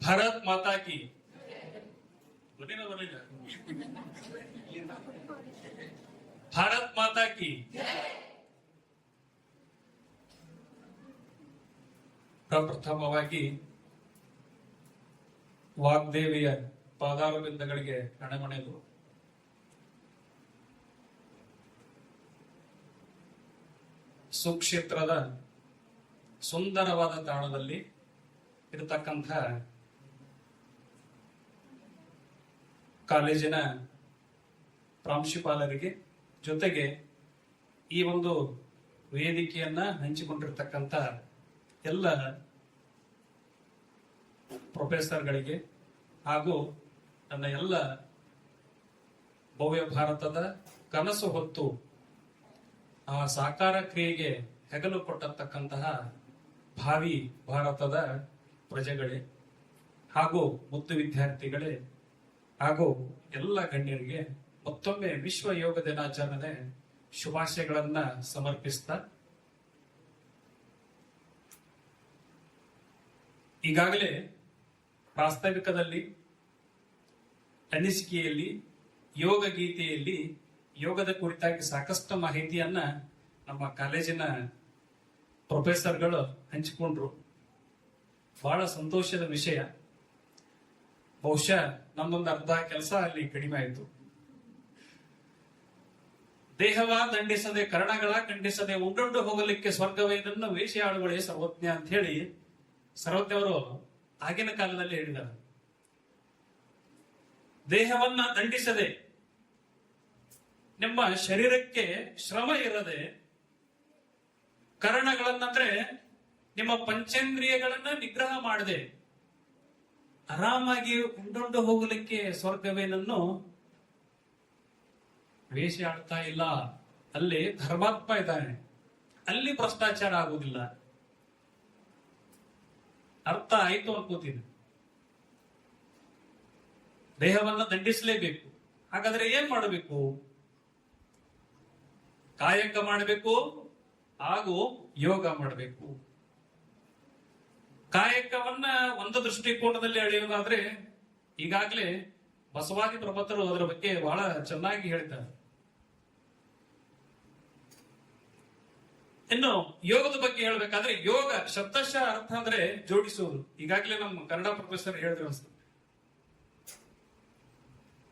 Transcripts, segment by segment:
ಭಾರತ್ ಮಾತಾ ಕಿ ಬರಲಿಲ್ಲ. ಭಾರತ್ ಮಾತಾ ಕಿ ಪ್ರಪ್ರಥಮವಾಗಿ ವಾಗ್ದೇವಿಯ ಪಾದಾರವಿಂದಗಳಿಗೆ ಹಣಮಣೆದು ಸುಕ್ಷೇತ್ರದ ಸುಂದರವಾದ ತಾಣದಲ್ಲಿ ಇರತಕ್ಕಂಥ ಕಾಲೇಜಿನ ಪ್ರಾಂಶುಪಾಲರಿಗೆ ಜೊತೆಗೆ ಈ ಒಂದು ವೇದಿಕೆಯನ್ನ ಹಂಚಿಕೊಂಡಿರ್ತಕ್ಕಂಥ ಎಲ್ಲ ಪ್ರೊಫೆಸರ್ಗಳಿಗೆ ಹಾಗೂ ನನ್ನ ಎಲ್ಲ ಭವ್ಯ ಭಾರತದ ಕನಸು ಹೊತ್ತು ಆ ಸಾಕಾರ ಕ್ರಿಯೆಗೆ ಹೆಗಲು ಕೊಟ್ಟತಕ್ಕಂತಹ ಭಾವಿ ಭಾರತದ ಪ್ರಜೆಗಳೇ ಹಾಗೂ ಮುದ್ದು ವಿದ್ಯಾರ್ಥಿಗಳೇ ಹಾಗೂ ಎಲ್ಲ ಗಣ್ಯರಿಗೆ ಮತ್ತೊಮ್ಮೆ ವಿಶ್ವ ಯೋಗ ದಿನಾಚರಣೆ ಶುಭಾಶಯಗಳನ್ನ ಸಮರ್ಪಿಸ್ತಾ, ಈಗಾಗಲೇ ಪ್ರಾಸ್ತಾವಿಕದಲ್ಲಿ ಅನಿಸಿಕೆಯಲ್ಲಿ ಯೋಗ ಗೀತೆಯಲ್ಲಿ ಯೋಗದ ಕುರಿತಾಗಿ ಸಾಕಷ್ಟು ಮಾಹಿತಿಯನ್ನ ನಮ್ಮ ಕಾಲೇಜಿನ ಪ್ರೊಫೆಸರ್ಗಳು ಹಂಚಿಕೊಂಡ್ರು. ಬಹಳ ಸಂತೋಷದ ವಿಷಯ. ಬಹುಶಃ ನಮ್ಮೊಂದು ಅರ್ಧ ಕೆಲಸ ಅಲ್ಲಿ ಕಡಿಮೆ ಆಯಿತು. ದೇಹವ ದಂಡಿಸದೆ ಕರ್ಣಗಳ ಖಂಡಿಸದೆ ಉಂಡುಂಡು ಹೋಗಲಿಕ್ಕೆ ಸ್ವರ್ಗವೇದನ್ನು ವೇಷಿಯಾಳುಗಳೇ ಸರ್ವಜ್ಞ ಅಂತ ಹೇಳಿ ಸರ್ವಜ್ಞವರು ಆಗಿನ ಕಾಲದಲ್ಲಿ ಹೇಳಿದ್ದಾರೆ. ದೇಹವನ್ನ ದಂಡಿಸದೆ, ನಿಮ್ಮ ಶರೀರಕ್ಕೆ ಶ್ರಮ ಇರದೆ, ಕರ್ಣಗಳನ್ನಂದ್ರೆ ನಿಮ್ಮ ಪಂಚೇಂದ್ರಿಯಗಳನ್ನ ನಿಗ್ರಹ ಮಾಡದೆ ಆರಾಮಾಗಿ ಉಂಡುಂಡು ಹೋಗಲಿಕ್ಕೆ ಸ್ವರ್ಗವೇನನ್ನು ವೇಷ ಆಡ್ತಾ ಇಲ್ಲ. ಅಲ್ಲಿ ಧರ್ಮಾತ್ಮ ಇದ್ದಾನೆ, ಅಲ್ಲಿ ಭ್ರಷ್ಟಾಚಾರ ಆಗುವುದಿಲ್ಲ. ಅರ್ಥ ಆಯ್ತು ಅನ್ಕೋತೀನಿ. ದೇಹವನ್ನ ದಂಡಿಸಲೇಬೇಕು. ಹಾಗಾದ್ರೆ ಏನ್ ಮಾಡಬೇಕು? ಕಾಯಕ ಮಾಡಬೇಕು ಹಾಗೂ ಯೋಗ ಮಾಡಬೇಕು. ಕಾಯಕವನ್ನ ಒಂದು ದೃಷ್ಟಿಕೋನದಲ್ಲಿ ಅಳೆಯುವುದಾದ್ರೆ ಈಗಾಗಲೇ ಬಸವಾದಿ ಪ್ರಬಂಧರು ಅದರ ಬಗ್ಗೆ ಬಹಳ ಚೆನ್ನಾಗಿ ಹೇಳ್ತಾರೆ. ಇನ್ನು ಯೋಗದ ಬಗ್ಗೆ ಹೇಳ್ಬೇಕಾದ್ರೆ ಯೋಗ ಶಬ್ದಶಃ ಅರ್ಥ ಅಂದ್ರೆ ಜೋಡಿಸುವುದು. ಈಗಾಗಲೇ ನಮ್ಮ ಕನ್ನಡ ಪ್ರೊಫೆಸರ್ ಹೇಳಿದ್ರು ಅನ್ಸುತ್ತೆ.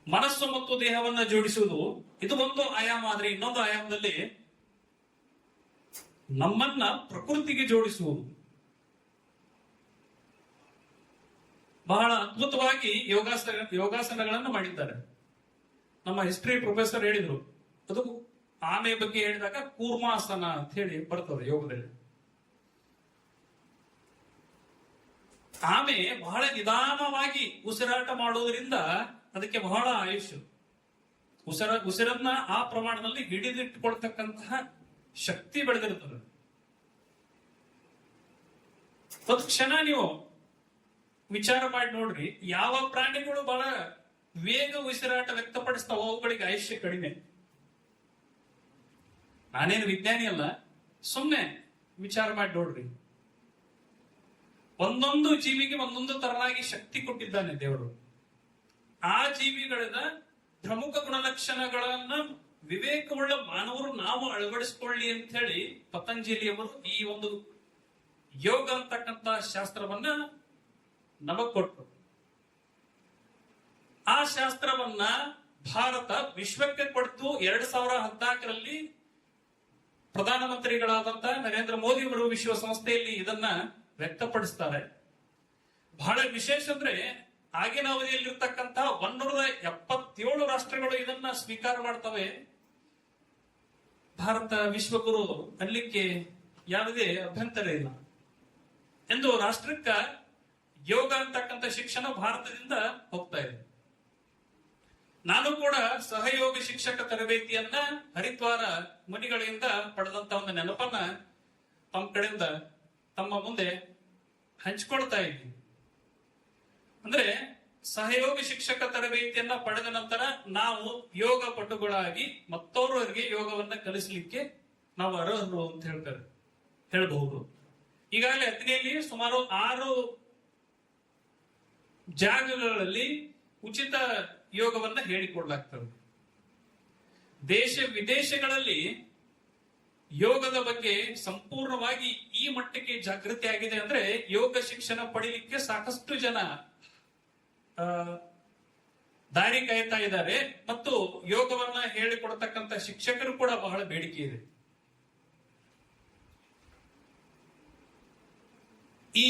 ಮನಸ್ಸು ಮತ್ತು ದೇಹವನ್ನ ಜೋಡಿಸುವುದು ಇದು ಒಂದು ಆಯಾಮ. ಆದ್ರೆ ಇನ್ನೊಂದು ಆಯಾಮದಲ್ಲಿ ನಮ್ಮನ್ನ ಪ್ರಕೃತಿಗೆ ಜೋಡಿಸುವುದು. ಬಹಳ ಅದ್ಭುತವಾಗಿ ಯೋಗಾಸನಗಳನ್ನು ಮಾಡಿದ್ದಾರೆ. ನಮ್ಮ ಹಿಸ್ಟ್ರಿ ಪ್ರೊಫೆಸರ್ ಹೇಳಿದ್ರು, ಅದು ಆಮೆ ಬಗ್ಗೆ ಹೇಳಿದಾಗ ಕೂರ್ಮಾಸನ ಅಂತ ಹೇಳಿ ಬರ್ತದೆ ಯೋಗದಲ್ಲಿ. ಆಮೆ ಬಹಳ ನಿಧಾನವಾಗಿ ಉಸಿರಾಟ ಮಾಡುವುದರಿಂದ ಅದಕ್ಕೆ ಬಹಳ ಆಯುಷ್ಯ. ಉಸಿರನ್ನ ಆ ಪ್ರಮಾಣದಲ್ಲಿ ಹಿಡಿದಿಟ್ಟುಕೊಳ್ತಕ್ಕಂತಹ ಶಕ್ತಿ ಬೆಳೆದಿರುತ್ತದೆ. ಒಂದು ಕ್ಷಣ ನೀವು ವಿಚಾರ ಮಾಡಿ ನೋಡ್ರಿ, ಯಾವ ಪ್ರಾಣಿಗಳು ಬಹಳ ವೇಗ ಉಸಿರಾಟ ವ್ಯಕ್ತಪಡಿಸ್ತಾವ ಅವುಗಳಿಗೆ ಆಯುಷ್ಯ ಕಡಿಮೆ. ನಾನೇನು ವಿಜ್ಞಾನಿ ಅಲ್ಲ, ಸುಮ್ಮನೆ ವಿಚಾರ ಮಾಡಿ ನೋಡ್ರಿ. ಒಂದೊಂದು ಜೀವಿಗೆ ಒಂದೊಂದು ತರನಾಗಿ ಶಕ್ತಿ ಕೊಟ್ಟಿದ್ದಾನೆ ದೇವರು. ಆ ಜೀವಿಗಳ ಪ್ರಮುಖ ಗುಣಲಕ್ಷಣಗಳನ್ನ ವಿವೇಕವುಳ್ಳ ಮಾನವರು ನಾವು ಅಳವಡಿಸಿಕೊಳ್ಳಿ ಅಂತ ಹೇಳಿ ಪತಂಜಲಿಯವರು ಈ ಒಂದು ಯೋಗ ಅಂತಕ್ಕಂತ ಶಾಸ್ತ್ರವನ್ನ ನಮಗ್ ಕೊಟ್ಟರು. ಆ ಶಾಸ್ತ್ರವನ್ನ ಭಾರತ ವಿಶ್ವಕ್ಕೆ ಕೊಡ್ತು. 2014ರಲ್ಲಿ ಪ್ರಧಾನಮಂತ್ರಿಗಳಾದಂತ ನರೇಂದ್ರ ಮೋದಿ ಅವರು ವಿಶ್ವಸಂಸ್ಥೆಯಲ್ಲಿ ಇದನ್ನ ವ್ಯಕ್ತಪಡಿಸ್ತಾರೆ. ಬಹಳ ವಿಶೇಷ ಅಂದ್ರೆ ಆಗಿನ ಅವಧಿಯಲ್ಲಿರ್ತಕ್ಕಂಥ 177 ರಾಷ್ಟ್ರಗಳು ಇದನ್ನ ಸ್ವೀಕಾರ ಮಾಡ್ತವೆ. ಭಾರತ ವಿಶ್ವಗುರು ಅನ್ಲಿಕ್ಕೆ ಯಾವುದೇ ಅಭ್ಯಂತರ ಇಲ್ಲ ಎಂದು ರಾಷ್ಟ್ರಕ್ಕ ಯೋಗ ಅಂತಕ್ಕಂಥ ಶಿಕ್ಷಣ ಭಾರತದಿಂದ ಹೋಗ್ತಾ ಇದೆ. ನಾನು ಕೂಡ ಸಹಯೋಗ ಶಿಕ್ಷಕ ತರಬೇತಿಯನ್ನ ಹರಿದ್ವಾರ ಮುನಿಗಳಿಂದ ಪಡೆದಂತ ಒಂದು ನೆನಪನ್ನ ತಮ್ಮ ಕಡೆಯಿಂದ ತಮ್ಮ ಮುಂದೆ ಹಂಚಿಕೊಳ್ತಾ ಇದ್ದೀನಿ. ಅಂದ್ರೆ ಸಹಯೋಗ ಶಿಕ್ಷಕ ತರಬೇತಿಯನ್ನ ಪಡೆದ ನಂತರ ನಾವು ಯೋಗ ಪಟುಗಳಾಗಿ ಮತ್ತೋರ್ವರಿಗೆ ಯೋಗವನ್ನ ಕಲಿಸಲಿಕ್ಕೆ ನಾವು ಅರ್ಹರು ಅಂತ ಹೇಳಬಹುದು. ಈಗಾಗಲೇ ಅಗ್ನಿಯಲ್ಲಿ ಸುಮಾರು 6 ಜಾಗಗಳಲ್ಲಿ ಉಚಿತ ಯೋಗವನ್ನ ಹೇಳಿಕೊಡ್ಲಾಗ್ತದೆ. ದೇಶ ವಿದೇಶಗಳಲ್ಲಿ ಯೋಗದ ಬಗ್ಗೆ ಸಂಪೂರ್ಣವಾಗಿ ಈ ಮಟ್ಟಕ್ಕೆ ಜಾಗೃತಿ ಆಗಿದೆ ಅಂದ್ರೆ ಯೋಗ ಶಿಕ್ಷಣ ಪಡೀಲಿಕ್ಕೆ ಸಾಕಷ್ಟು ಜನ ದಾರಿ ಕಾಯ್ತಾ ಇದ್ದಾರೆ ಮತ್ತು ಯೋಗವನ್ನ ಹೇಳಿಕೊಡ್ತಕ್ಕಂಥ ಶಿಕ್ಷಕರು ಕೂಡ ಬಹಳ ಬೇಡಿಕೆ ಇದೆ. ಈ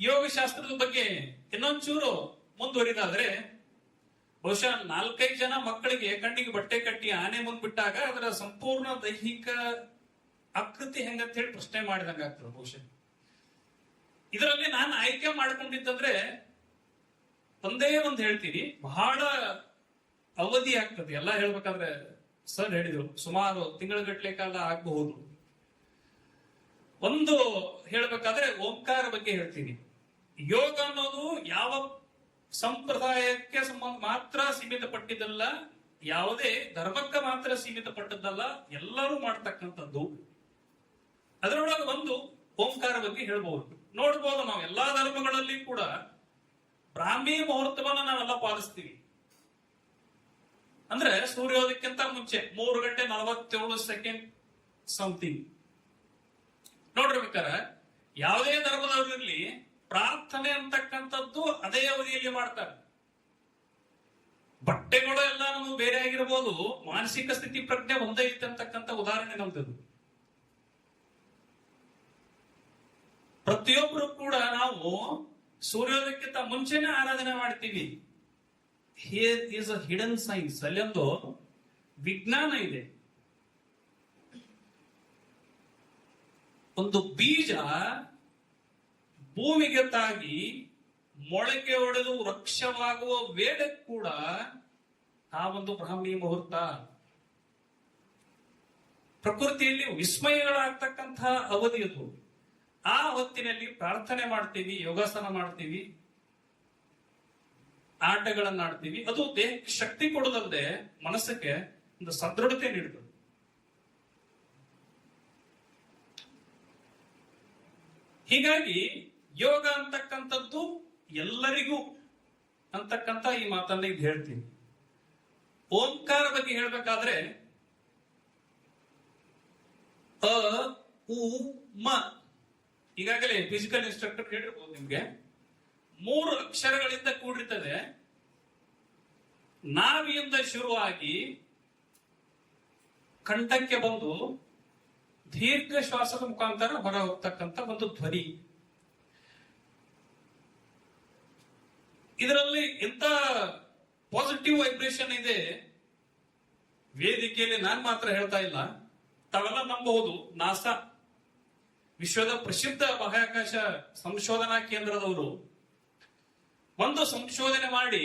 ಯೋಗಶಾಸ್ತ್ರದ ಬಗ್ಗೆ ಇನ್ನೊಂಚೂರು ಮುಂದುವರಿದಾದ್ರೆ ಬಹುಶಃ 4-5 ಜನ ಮಕ್ಕಳಿಗೆ ಕಣ್ಣಿಗೆ ಬಟ್ಟೆ ಕಟ್ಟಿ ಆನೆ ಮುಂದ್ ಬಿಟ್ಟಾಗ ಅದರ ಸಂಪೂರ್ಣ ದೈಹಿಕ ಆಕೃತಿ ಹೆಂಗಂತ ಹೇಳಿ ಪ್ರಶ್ನೆ ಮಾಡಿದಂಗ ಆಗ್ತದೆ. ಬಹುಶಃ ಇದರಲ್ಲಿ ನಾನು ಆಯ್ಕೆ ಮಾಡ್ಕೊಂಡಿದ್ದಂದ್ರೆ ಒಂದೇ ಒಂದು ಹೇಳ್ತೀನಿ, ಬಹಳ ಅವಧಿ ಆಗ್ತದೆ ಎಲ್ಲ ಹೇಳ್ಬೇಕಾದ್ರೆ. ಸರ್ ಹೇಳಿದ್ರು ಸುಮಾರು ತಿಂಗಳ ಕಾಲ ಆಗಬಹುದು. ಒಂದು ಹೇಳ್ಬೇಕಾದ್ರೆ ಓಂಕಾರ ಬಗ್ಗೆ ಹೇಳ್ತೀನಿ. ಯೋಗ ಅನ್ನೋದು ಯಾವ ಸಂಪ್ರದಾಯಕ್ಕೆ ಮಾತ್ರ ಸೀಮಿತಪಟ್ಟಿದ್ದಲ್ಲ, ಯಾವುದೇ ಧರ್ಮಕ್ಕೆ ಮಾತ್ರ ಸೀಮಿತಪಟ್ಟದ್ದಲ್ಲ, ಎಲ್ಲರೂ ಮಾಡ್ತಕ್ಕಂಥದ್ದು. ಅದರೊಳಗೆ ಒಂದು ಓಂಕಾರ ಬಗ್ಗೆ ಹೇಳ್ಬಹುದು. ನೋಡ್ಬೋದು ನಾವು ಎಲ್ಲಾ ಧರ್ಮಗಳಲ್ಲಿ ಕೂಡ ಬ್ರಾಹ್ಮಿ ಮುಹೂರ್ತವನ್ನ ನಾವೆಲ್ಲ ಪಾಲಿಸ್ತೀವಿ. ಅಂದ್ರೆ ಸೂರ್ಯೋದಯಕ್ಕಿಂತ ಮುಂಚೆ 3:47 ಸಮಥಿಂಗ್ ನೋಡಿರ್ಬೇಕಾರ ಯಾವುದೇ ಧರ್ಮದವರಿರ್ಲಿ ಪ್ರಾರ್ಥನೆ ಅಂತಕ್ಕಂಥದ್ದು ಅದೇ ಅವಧಿಯಲ್ಲಿ ಮಾಡ್ತಾರೆ. ಬಟ್ಟೆಗಳು ಎಲ್ಲ ನಮಗೆ ಬೇರೆ ಆಗಿರ್ಬೋದು, ಮಾನಸಿಕ ಸ್ಥಿತಿ ಪ್ರಜ್ಞೆ ಒಂದೇ ಐತೆ ಅಂತಕ್ಕಂಥ ಉದಾಹರಣೆ ನಮ್ದು. ಪ್ರತಿಯೊಬ್ಬರು ಕೂಡ ನಾವು ಸೂರ್ಯೋದಯಕ್ಕಿಂತ ಮುಂಚೆನೆ ಆರಾಧನೆ ಮಾಡ್ತೀವಿ. Here is a hidden science, ಅಲ್ಲೊಂದು ವಿಜ್ಞಾನ ಇದೆ. ಒಂದು ಬೀಜ ಭೂಮಿಗೆ ತಾಗಿ ಮೊಳಕೆ ಹೊಡೆದು ವೃಕ್ಷವಾಗುವ ವೇಳೆ ಕೂಡ ಆ ಒಂದು ಬ್ರಾಹ್ಮಿ ಮುಹೂರ್ತ. ಪ್ರಕೃತಿಯಲ್ಲಿ ವಿಸ್ಮಯಗಳಾಗ್ತಕ್ಕಂತಹ ಅವಧಿ ಅದು. ಆ ಹೊತ್ತಿನಲ್ಲಿ ಪ್ರಾರ್ಥನೆ ಮಾಡ್ತೀವಿ, ಯೋಗಾಸನ ಮಾಡ್ತೀವಿ, ಆಟಗಳನ್ನ ಆಡ್ತೀವಿ. ಅದು ದೇಹಕ್ಕೆ ಶಕ್ತಿ ಕೊಡೋದಲ್ಲದೆ ಮನಸ್ಸಿಗೆ ಒಂದು ಸದೃಢತೆ ನೀಡುತ್ತದೆ. ಹೀಗಾಗಿ ಯೋಗ ಅಂತಕ್ಕಂಥದ್ದು ಎಲ್ಲರಿಗೂ ಅಂತಕ್ಕಂಥ ಈ ಮಾತನ್ನ ಇದು ಹೇಳ್ತೀನಿ. ಓಂಕಾರ ಬಗ್ಗೆ ಹೇಳ್ಬೇಕಾದ್ರೆ ಅ ಉ ಮ, ಈಗಾಗಲೇ ಫಿಸಿಕಲ್ ಇನ್ಸ್ಟ್ರಕ್ಟರ್ ಹೇಳಿರ್ಬೋದು ನಿಮ್ಗೆ, 3 ಅಕ್ಷರಗಳಿಂದ ಕೂಡಿರ್ತದೆ. ನಾವಿಯಿಂದ ಶುರುವಾಗಿ ಕಂಠಕ್ಕೆ ಬಂದು ದೀರ್ಘ ಶ್ವಾಸದ ಮುಖಾಂತರ ಹೊರ ಹೋಗ್ತಕ್ಕಂಥ ಒಂದು ಧ್ವನಿ. ಇದರಲ್ಲಿ ಎಂತ ಪಾಸಿಟಿವ್ ವೈಬ್ರೇಷನ್ ಇದೆ, ವೇದಿಕೆಯಲ್ಲಿ ನಾನ್ ಮಾತ್ರ ಹೇಳ್ತಾ ಇಲ್ಲ, ತಾವೆಲ್ಲ ನಂಬಬಹುದು. ನಾಸಾ, ವಿಶ್ವದ ಪ್ರಸಿದ್ಧ ಬಾಹ್ಯಾಕಾಶ ಸಂಶೋಧನಾ ಕೇಂದ್ರದವರು ಒಂದು ಸಂಶೋಧನೆ ಮಾಡಿ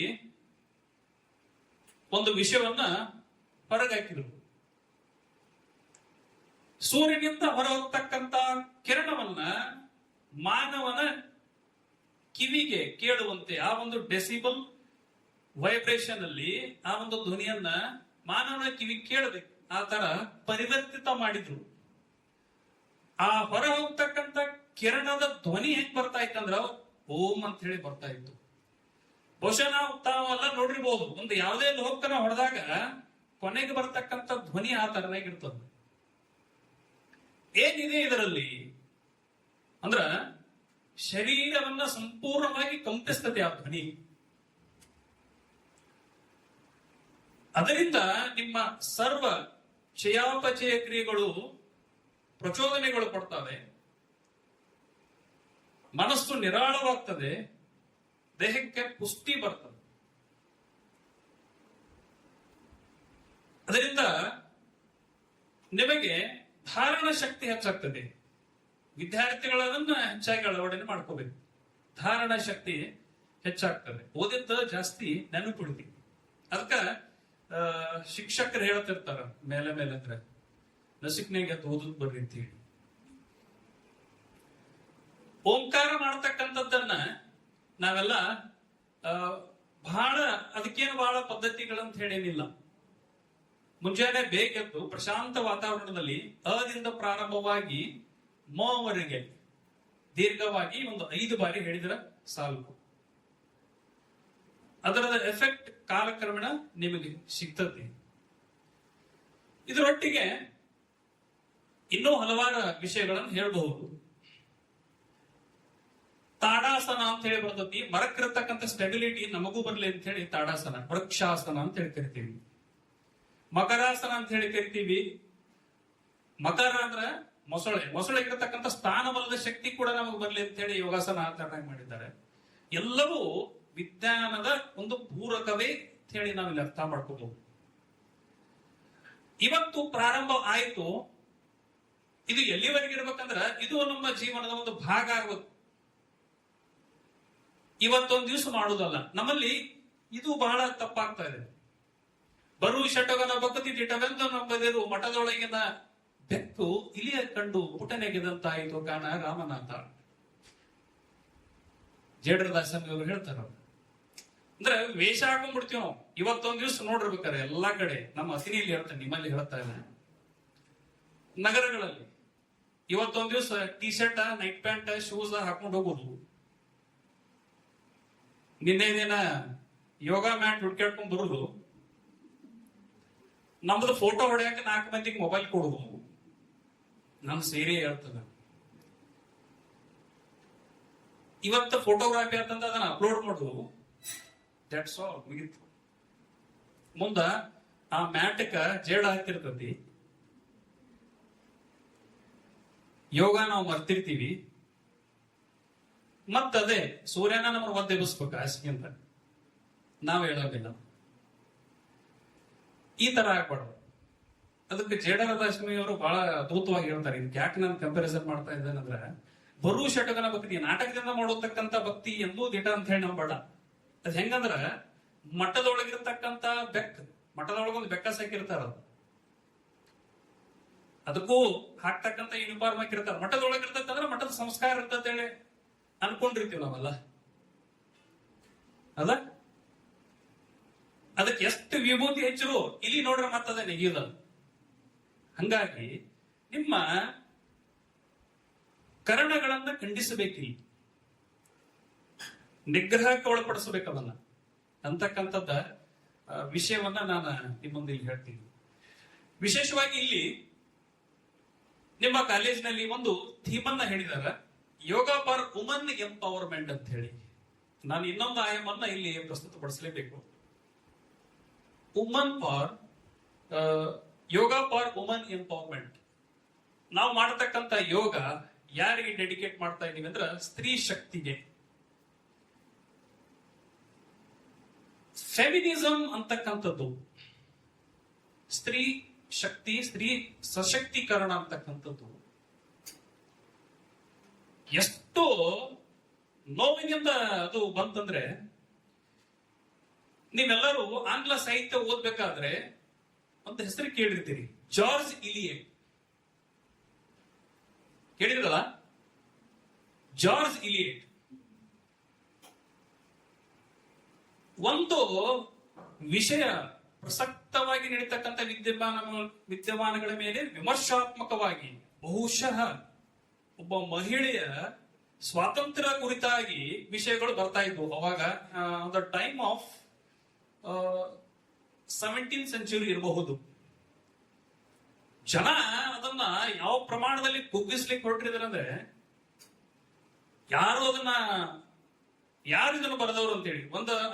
ಒಂದು ವಿಷಯವನ್ನ ಹೊರಗಾಕಿದ್ರು. ಸೂರ್ಯನಿಂದ ಹೊರ ಹೋಗ್ತಕ್ಕಂತ ಕಿರಣವನ್ನ ಮಾನವನ ಕಿವಿಗೆ ಕೇಳುವಂತೆ ಆ ಒಂದು ಡೆಸಿಬಲ್ ವೈಬ್ರೇಷನ್ ಅಲ್ಲಿ ಆ ಒಂದು ಧ್ವನಿಯನ್ನ ಮಾನವನ ಕಿವಿ ಕೇಳಬೇಕು, ಆ ತರ ಪರಿವರ್ತಿತ ಮಾಡಿದ್ರು. ಆ ಹೊರ ಹೋಗ್ತಕ್ಕಂತ ಕಿರಣದ ಧ್ವನಿ ಹೆಂಗ್ ಬರ್ತಾ ಇತ್ತಂದ್ರ ಓಂ ಅಂತ ಹೇಳಿ ಬರ್ತಾ ಇತ್ತು. ಬಹುಶಃ ನಾವು ತಾವೆಲ್ಲ ನೋಡಿರ್ಬೋದು, ಒಂದು ಯಾವುದೇ ಲೋಕನ ಹೊಡೆದಾಗ ಕೊನೆಗೆ ಬರ್ತಕ್ಕಂಥ ಧ್ವನಿ ಆ ತರನಾಗಿರ್ತದ. ಏನಿದೆ ಇದರಲ್ಲಿ ಅಂದ್ರ ಶರೀರವನ್ನ ಸಂಪೂರ್ಣವಾಗಿ ಕಂಪಿಸ್ತದೆ ಆ ಧ್ವನಿ. ಅದರಿಂದ ನಿಮ್ಮ ಸರ್ವ ಚಯಾಪಚಯ ಕ್ರಿಯೆಗಳು ಪ್ರಚೋದನೆಗಳು ಕೊಡ್ತವೆ, ಮನಸ್ಸು ನಿರಾಳವಾಗ್ತದೆ, ದೇಹಕ್ಕೆ ಪುಷ್ಟಿ ಬರ್ತದೆ. ಅದರಿಂದ ನಿಮಗೆ ಧಾರಣ ಶಕ್ತಿ ಹೆಚ್ಚಾಗ್ತದೆ. ವಿದ್ಯಾರ್ಥಿಗಳನ್ನ ಹೆಚ್ಚಾಗಿ ಅಳವಡಿಕೆ ಮಾಡ್ಕೋಬೇಕು. ಧಾರಣ ಶಕ್ತಿ ಹೆಚ್ಚಾಗ್ತದೆ. ಓದಿದ್ದ ಜಾಸ್ತಿ ನೆನಪಿಡ್ತೀವಿ. ಅದಕ್ಕ ಶಿಕ್ಷಕರು ಹೇಳ್ತಿರ್ತಾರ ಮೇಲೆ ಮೇಲೆ ಅಂದ್ರೆ ನಸಿಕ್ನಾಗ ಓದದ್ ಬರ್ರಿ ಅಂತ ಹೇಳಿ. ಓಂಕಾರ ಮಾಡ್ತಕ್ಕಂಥದ್ದನ್ನ ನಾವೆಲ್ಲ ಬಹಳ ಅದಕ್ಕೇನು ಬಹಳ ಪದ್ಧತಿಗಳಂತ ಹೇಳೇನಿಲ್ಲ. ಮುಂಜಾನೆ ಬೇಗೆದ್ದು ಪ್ರಶಾಂತ ವಾತಾವರಣದಲ್ಲಿ ಅದಿಂದ ಪ್ರಾರಂಭವಾಗಿ ಮವರೆಗೆ ದೀರ್ಘವಾಗಿ ಒಂದು 5 ಬಾರಿ ಹೇಳಿದ್ರ ಸಾಕು. ಅದರ ಎಫೆಕ್ಟ್ ಕಾಲಕ್ರಮೇಣ ನಿಮಗೆ ಸಿಗ್ತದೆ. ಇದರೊಟ್ಟಿಗೆ ಇನ್ನೂ ಹಲವಾರು ವಿಷಯಗಳನ್ನು ಹೇಳಬಹುದು. ತಾಡಾಸನ ಅಂತ ಹೇಳಿ ಬರ್ತತಿ. ಮರಕ್ಕಿರತಕ್ಕಂಥ ಸ್ಟೆಬಿಲಿಟಿ ನಮಗೂ ಬರ್ಲಿ ಅಂತ ಹೇಳಿ ತಾಡಾಸನ, ವೃಕ್ಷಾಸನ ಅಂತ ಹೇಳಿ ಕರಿತೀವಿ. ಮಕರಾಸನ ಅಂತ ಹೇಳಿ ಕರಿತೀವಿ. ಮಕರ ಅಂದ್ರ ಮೊಸಳೆಗಿರತಕ್ಕಂಥ ಸ್ಥಾನಬಲದ ಶಕ್ತಿ ಕೂಡ ನಮಗೆ ಬರ್ಲಿ ಅಂತ ಹೇಳಿ ಯೋಗಾಸನ ಅಂತ ಮಾಡಿದ್ದಾರೆ. ಎಲ್ಲವೂ ವಿಜ್ಞಾನದ ಒಂದು ಪೂರಕವೇ ಅಂತ ಹೇಳಿ ನಾವಿಲ್ಲಿ ಅರ್ಥ ಮಾಡ್ಕೋಬಹುದು. ಇವತ್ತು ಪ್ರಾರಂಭ ಆಯಿತು. ಇದು ಎಲ್ಲಿವರೆಗೆ ಇರ್ಬೇಕಂದ್ರ ಇದು ನಮ್ಮ ಜೀವನದ ಒಂದು ಭಾಗ ಆಗ್ಬೇಕು. ಇವತ್ತೊಂದು ದಿವಸ ಮಾಡುವುದಲ್ಲ. ನಮ್ಮಲ್ಲಿ ಇದು ಬಹಳ ತಪ್ಪಾಗ್ತಾ ಇದೆ. ಬರು ಶಟಗನ ಭಕ್ತಿ ದಿಟವೆಂದ ನಂಬದಿರು ಮಠದೊಳಗಿನ ಬೆಕ್ಕು ಇಲಿಯ ಕಂಡು ಪುಟನೆಗೆದಂತಾಯಿತು ಕಾಣ ರಾಮನಾಥ. ಜೇಡರದಾಸನ್ ಇವರು ಹೇಳ್ತಾರ. ಅಂದ್ರೆ ವೇಷ ಹಾಕೊಂಡ್ಬಿಡ್ತೀವಿ ನಾವು. ಇವತ್ತೊಂದ್ ದಿವ್ಸ ನೋಡಿರ್ಬೇಕಾರೆ ಎಲ್ಲಾ ಕಡೆ, ನಮ್ಮ ಅತಿನಿಯಲ್ಲಿ ಹೇಳ್ತಾನೆ, ನಿಮ್ಮಲ್ಲಿ ಹೇಳ್ತಾ ಇಲ್ಲ, ನಗರಗಳಲ್ಲಿ ಇವತ್ತೊಂದ್ ದಿವ್ಸ T shirt, night pant, shoes ಹಾಕೊಂಡು ಹೋಗೋದು. ನಿನ್ನೆ ದಿನ ಯೋಗ ಮ್ಯಾಟ್ ಹುಡ್ಕಾಡ್ಕೊಂಡ್ ಬರುದು. ನಮ್ದು ಫೋಟೋ ಹೊಡೆಯಕ್ಕೆ 4 ಮಂದಿಗೆ ಮೊಬೈಲ್ ಕೊಡುದು. ನಮ್ ಸೇರಿ ಹೇಳ್ತದ. ಇವತ್ತು ಫೋಟೋಗ್ರಾಫಿ ಅಂತಂದ ಅದನ್ನ ಅಪ್ಲೋಡ್ ಮಾಡುದು. ದಟ್ಸ್ ಆಲ್, ಮುಗಿತು. ಮುಂದ ಆ ಮ್ಯಾಟಕ ಜೇಡ ಹಾಕಿರ್ತತಿ. ಯೋಗ ನಾವು ಮರ್ತಿರ್ತೀವಿ. ಮತ್ತದೇ ಸೂರ್ಯನ ನಮ್ಗೆ ಒದ್ದೆಬ್ಬಿಸ್ಬೇಕು ಹಾಸಿಗೆ ಅಂತ ನಾವ್ ಹೇಳೋದಿಲ್ಲ. ಈ ತರ ಆಗ್ಬಾರ್ದು. ಅದಕ್ಕೆ ಜೇಡರದಾಶ್ರಮಿಯವರು ಬಹಳ ಅದ್ಭುತವಾಗಿ ಹೇಳ್ತಾರೆ. ಇದಕ್ಕೆ ಯಾಕೆ ನಾನು ಕಂಪ್ಯಾರಿಸನ್ ಮಾಡ್ತಾ ಇದ್ದೇನೆಂದ್ರೆ, ಬರು ಶಟಕನ ಭಕ್ತಿ ನಾಟಕದಿಂದ ಮಾಡತಕ್ಕಂತ ಭಕ್ತಿ ಎಂದೂ ದಿಟ ಅಂತ ಹೇಳಿ ನಂಬೇಡ. ಅದ್ ಹೆಂಗಂದ್ರ ಮಠದೊಳಗಿರ್ತಕ್ಕಂತ ಮಠದೊಳಗೊಂದು ಬೆಕ್ಕ ಸಾಕಿರ್ತಾರ. ಅದಕ್ಕೂ ಹಾಕ್ತಕ್ಕಂತ ಯೂನಿಫಾರ್ಮ್ ಹಾಕಿರ್ತಾರ. ಮಠದೊಳಗಿರ್ತಕ್ಕಂದ್ರೆ ಮಠದ ಸಂಸ್ಕಾರ ಇರ್ತಂತ ಹೇಳಿ ಅನ್ಕೊಂಡಿರ್ತೀವಿ ನಾವಲ್ಲ. ಅದ ಅದಕ್ಕೆ ಎಷ್ಟು ವಿಭೂತಿ ಹೆಚ್ಚರು ಇಲ್ಲಿ ನೋಡ್ರೆ ಮತ್ತದ ನೆಗೆಯುದ. ಹಂಗಾಗಿ ನಿಮ್ಮ ಕರಣಗಳನ್ನ ಖಂಡಿಸಬೇಕಿಲ್ಲ, ನಿಗ್ರಹಕ್ಕೆ ಒಳಪಡಿಸಬೇಕವನ್ನ ಅಂತಕ್ಕಂಥದ್ದ ವಿಷಯವನ್ನ ನಾನು ನಿಮ್ಮೊಂದು ಇಲ್ಲಿ ಹೇಳ್ತೀನಿ. ವಿಶೇಷವಾಗಿ ಇಲ್ಲಿ ನಿಮ್ಮ ಕಾಲೇಜಿನಲ್ಲಿ ಒಂದು ಥೀಮನ್ನ ಹೇಳಿದಾರ, ಯೋಗ ಫಾರ್ ವುಮನ್ ಎಂಪವರ್ಮೆಂಟ್ ಅಂತ ಹೇಳಿ. ನಾನು ಇನ್ನೊಂದು ಆಯಾಮನ್ನ ಇಲ್ಲಿ ಪ್ರಸ್ತುತಪಡಿಸಲೇಬೇಕು. ಯೋಗ ಫಾರ್ ವುಮನ್ ಎಂಪವರ್ಮೆಂಟ್. ನಾವು ಮಾಡತಕ್ಕಂತ ಯೋಗ ಯಾರಿಗೆ ಡೆಡಿಕೇಟ್ ಮಾಡ್ತಾ ಇದೀವಿ ಅಂದ್ರೆ ಸ್ತ್ರೀ ಶಕ್ತಿಗೆ. ಫೆಮಿನಿಸಂ ಅಂತಕ್ಕಂಥದ್ದು ಸ್ತ್ರೀ ಶಕ್ತಿ, ಸ್ತ್ರೀ ಸಶಕ್ತೀಕರಣ ಅಂತಕ್ಕಂಥದ್ದು ಎಷ್ಟು ನೋವಿನಿಂದ ಅದು ಬಂತಂದ್ರೆ, ನೀವೆಲ್ಲರೂ ಆಂಗ್ಲ ಸಾಹಿತ್ಯ ಓದ್ಬೇಕಾದ್ರೆ ಒಂದು ಹೆಸರು ಕೇಳಿರ್ತೀರಿ, ಜಾರ್ಜ್ ಇಲಿಯಟ್. ಕೇಳಿದ್ರಲ್ಲ, ಜಾರ್ಜ್ ಇಲಿಯಟ್. ಒಂದು ವಿಷಯ ಪ್ರಸಕ್ತವಾಗಿ ನಡೀತಕ್ಕಂಥ ವಿದ್ಯಮಾನಗಳ ಮೇಲೆ ವಿಮರ್ಶಾತ್ಮಕವಾಗಿ, ಬಹುಶಃ ಒಬ್ಬ ಮಹಿಳೆಯ ಸ್ವಾತಂತ್ರ್ಯ ಕುರಿತಾಗಿ ವಿಷಯಗಳು ಬರ್ತಾ ಇದ್ವು ಅವಾಗ. The time of 17th century ಇರಬಹುದು. ಜನ ಅದನ್ನ ಯಾವ ಪ್ರಮಾಣದಲ್ಲಿ ಕುಗ್ಗಿಸ್ಲಿಕ್ಕೆ ಹೊರಟಿದ್ದಾರೆ ಅಂದ್ರೆ, ಯಾರು ಇದನ್ನ ಬರೆದವರು ಅಂತೇಳಿ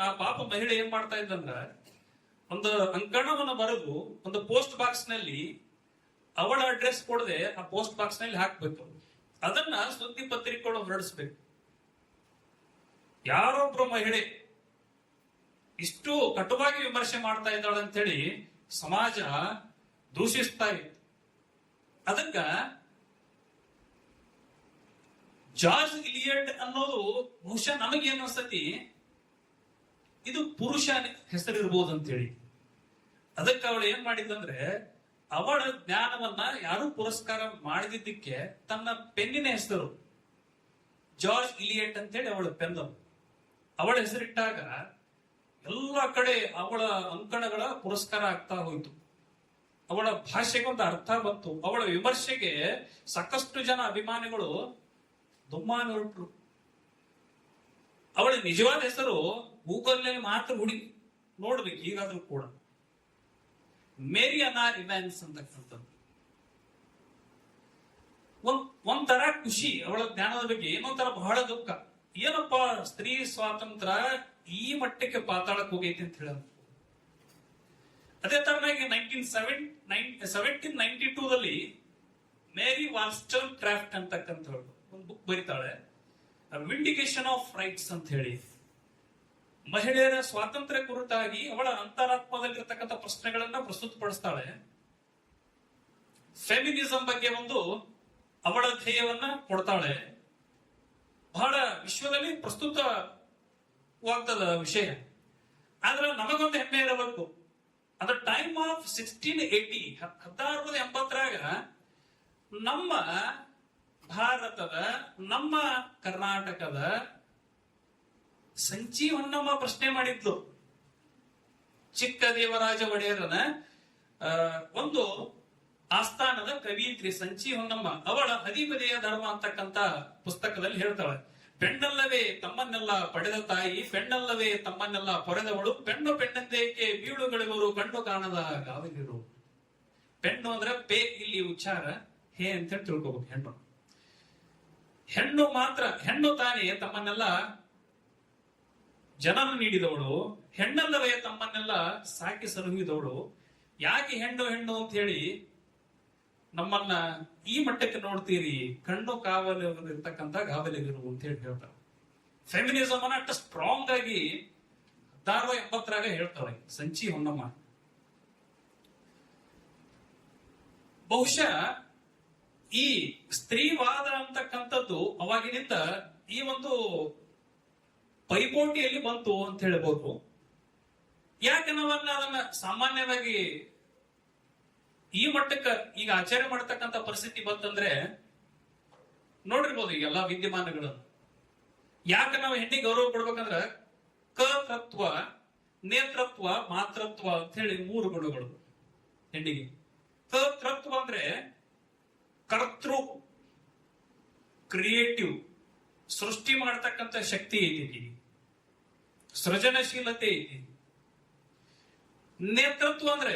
ಆ ಪಾಪ ಮಹಿಳೆ ಏನ್ ಮಾಡ್ತಾ ಇದ್ದಂದ್ರ, ಒಂದು ಅಂಕಣವನ್ನು ಬರೆದು ಒಂದು ಪೋಸ್ಟ್ ಬಾಕ್ಸ್ ನಲ್ಲಿ ಅವಳ ಅಡ್ರೆಸ್ ಕೊಡದೆ ಆ ಪೋಸ್ಟ್ ಬಾಕ್ಸ್ ನಲ್ಲಿ ಹಾಕ್ಬೇಕು. ಅದನ್ನ ಸುದ್ದಿ ಪತ್ರಿಕೆಗಳು ಹೊರಡಿಸ್ಬೇಕು. ಯಾರೊಬ್ರು ಮಹಿಳೆ ಇಷ್ಟು ಕಟುವಾಗಿ ವಿಮರ್ಶೆ ಮಾಡ್ತಾ ಇದ್ದಾಳೆ ಅಂತ ಹೇಳಿ ಸಮಾಜ ದೂಷಿಸ್ತಾ ಇತ್ತು. ಅದಕ್ಕ ಜಾರ್ಜ್ ಇಲಿಯಟ್ ಅನ್ನೋದು ಬಹುಶಃ ನಮಗೇನು ಅನ್ಸತಿ, ಇದು ಪುರುಷ ಹೆಸರಿರ್ಬೋದು ಅಂತೇಳಿ. ಅದಕ್ಕೆ ಅವಳು ಏನ್ ಮಾಡಿದಂದ್ರೆ, ಅವಳ ಜ್ಞಾನವನ್ನ ಯಾರು ಪುರಸ್ಕಾರ ಮಾಡದಿದ್ದಕ್ಕೆ ತನ್ನ ಪೆನ್ನಿನ ಹೆಸರು ಜಾರ್ಜ್ ಇಲಿಯಟ್ ಅಂತೇಳಿ ಅವಳ ಪೆನ್, ಅವಳ ಹೆಸರಿಟ್ಟಾಗ ಎಲ್ಲ ಕಡೆ ಅವಳ ಅಂಕಣಗಳ ಪುರಸ್ಕಾರ ಆಗ್ತಾ ಹೋಯ್ತು. ಅವಳ ಭಾಷೆಗೆ ಒಂದು ಅರ್ಥ ಬಂತು. ಅವಳ ವಿಮರ್ಶೆಗೆ ಸಾಕಷ್ಟು ಜನ ಅಭಿಮಾನಿಗಳು ದುಮ್ಮಾನ ಹೊರಟರು. ಅವಳ ನಿಜವಾದ ಹೆಸರು ಗೂಗಲ್ ನಲ್ಲಿ ಮಾತ್ರ ಹುಡಿ ನೋಡ್ಬೇಕು ಈಗಾದ್ರೂ ಕೂಡ. ಮೇರಿ ಅನಾ ಇವ್ಯಾನ್ಸ್ ಅಂತಕ್ಕಂಥದ್ದು ಒಂಥರ ಖುಷಿ ಅವಳ ಜ್ಞಾನದ ಬಗ್ಗೆ, ಏನೊಂಥರ ಬಹಳ ದುಃಖ. ಏನಪ್ಪ ಸ್ತ್ರೀ ಸ್ವಾತಂತ್ರ್ಯ ಈ ಮಟ್ಟಕ್ಕೆ ಪಾತಾಳಕ್ಕೆ ಹೋಗೈತಿ ಅಂತ ಹೇಳ. ಅದೇ ತರನಾಗಿ 1792ದಲ್ಲಿ ಮೇರಿ ವಾಲ್ಸ್ಟರ್ ಕ್ರಾಫ್ಟ್ ಅಂತಕ್ಕಂಥ ಒಂದು ಬುಕ್ ಬರೀತಾಳೆ, ವಿಂಡಿಕೇಶನ್ ಆಫ್ ರೈಟ್ಸ್ ಅಂತ ಹೇಳಿ. ಮಹಿಳೆಯರ ಸ್ವಾತಂತ್ರ್ಯ ಕುರಿತಾಗಿ ಅವಳ ಅಂತರಾತ್ಮದಲ್ಲಿರ್ತಕ್ಕಂಥ ಪ್ರಶ್ನೆಗಳನ್ನ ಪ್ರಸ್ತುತಪಡಿಸ್ತಾಳೆ. ಫೆಮಿನಿಸಂ ಬಗ್ಗೆ ಒಂದು ಅವಳ ಧ್ಯೇಯವನ್ನ ಕೊಡ್ತಾಳೆ. ಬಹಳ ವಿಶ್ವದಲ್ಲಿ ಪ್ರಸ್ತುತವಾಗ್ತದ ವಿಷಯ. ಆದ್ರೆ ನಮಗೊಂದು ಹೆಮ್ಮೆ ಇರಬೇಕು, ಅದ ಟೈಮ್ ಆಫ್ 1680 1680ರಾಗ ನಮ್ಮ ಭಾರತದ, ನಮ್ಮ ಕರ್ನಾಟಕದ ಸಂಚಿ ಹೊನ್ನಮ್ಮ ಪ್ರಶ್ನೆ ಮಾಡಿದ್ಲು. ಚಿಕ್ಕ ದೇವರಾಜ ಒಡೆಯರನ ಒಂದು ಆಸ್ಥಾನದ ಕವಿಯಿತ್ರಿ ಸಂಚಿ ಹೊನ್ನಮ್ಮ. ಅವಳ ಹದಿಬದೆಯ ಧರ್ಮ ಅಂತಕ್ಕಂತ ಪುಸ್ತಕದಲ್ಲಿ ಹೇಳ್ತಾಳೆ, ಪೆಣ್ಣಲ್ಲವೇ ತಮ್ಮನ್ನೆಲ್ಲ ಪಡೆದ ತಾಯಿ, ಪೆಣ್ಣಲ್ಲವೇ ತಮ್ಮನ್ನೆಲ್ಲ ಪೊರೆದವಳು, ಪೆಣ್ಣು ಪೆಣ್ಣಂದೇಕೆ ಬೀಳುಗಳಿವರು ಕಂಡು ಕಾಣದ ಗಾವಲಿರು. ಪೆಣ್ಣು ಅಂದ್ರೆ ಪೇ ಇಲ್ಲಿ ಉಚ್ಚಾರ ಹೇ ಅಂತ ಹೇಳಿ ತಿಳ್ಕೋಬೇಕು. ಹೆಣ್ಣು ಹೆಣ್ಣು ಮಾತ್ರ, ಹೆಣ್ಣು ತಾನೇ ತಮ್ಮನ್ನೆಲ್ಲ ಜನನ ನೀಡಿದವಳು, ಹೆಣ್ಣಲ್ಲವೇ ತಮ್ಮನ್ನೆಲ್ಲ ಸಾಕಿ ಸಲುಹಿದವಳು. ಯಾಕೆ ಹೆಣ್ಣು ಹೆಣ್ಣು ಅಂತ ಹೇಳಿ ನಮ್ಮನ್ನ ಈ ಮಟ್ಟಕ್ಕೆ ನೋಡ್ತೀರಿ, ಕಣ್ಣು ಕಾವಲು ಇರ್ತಕ್ಕಂಥ ಗಾವಲಿಗರು ಅಂತ ಹೇಳಿ ಹೇಳ್ತಾರೆ. ಫೆಮಿನಿಸಮ್ ಅನ್ನ ಅಷ್ಟು ಸ್ಟ್ರಾಂಗ್ ಆಗಿ 1680ರಾಗ ಹೇಳ್ತಾಳೆ ಸಂಚಿ ಹೊನ್ನಮ್ಮ. ಬಹುಶಃ ಈ ಸ್ತ್ರೀವಾದ ಅಂತಕ್ಕಂಥದ್ದು ಅವಾಗಿನಿಂದ ಈ ಒಂದು ಪೈಪೋಟಿಯಲ್ಲಿ ಬಂತು ಅಂತ ಹೇಳ್ಬೋದು. ಯಾಕೆ ನಾವನ್ನ ಅದನ್ನ ಸಾಮಾನ್ಯವಾಗಿ ಈ ಮಟ್ಟಕ್ಕೆ ಈಗ ಆಚರಣೆ ಮಾಡತಕ್ಕಂಥ ಪರಿಸ್ಥಿತಿ ಬಂತಂದ್ರೆ ನೋಡಿರ್ಬೋದು ಈ ಎಲ್ಲಾ ವಿದ್ಯಮಾನಗಳನ್ನು. ಯಾಕೆ ನಾವು ಹೆಣ್ಣಿಗೆ ಗೌರವ ಕೊಡ್ಬೇಕಂದ್ರ ಕರ್ತೃತ್ವ, ನೇತೃತ್ವ, ಮಾತೃತ್ವ ಅಂತ ಹೇಳಿ 3 ಗುಣಗಳು ಹೆಣ್ಣಿಗೆ. ಕರ್ತೃತ್ವ ಅಂದ್ರೆ ಕರ್ತೃ, ಕ್ರಿಯೇಟಿವ್, ಸೃಷ್ಟಿ ಮಾಡತಕ್ಕಂಥ ಶಕ್ತಿ ಐತಿ, ಸೃಜನಶೀಲತೆ ಐತಿ. ನೇತೃತ್ವ ಅಂದ್ರೆ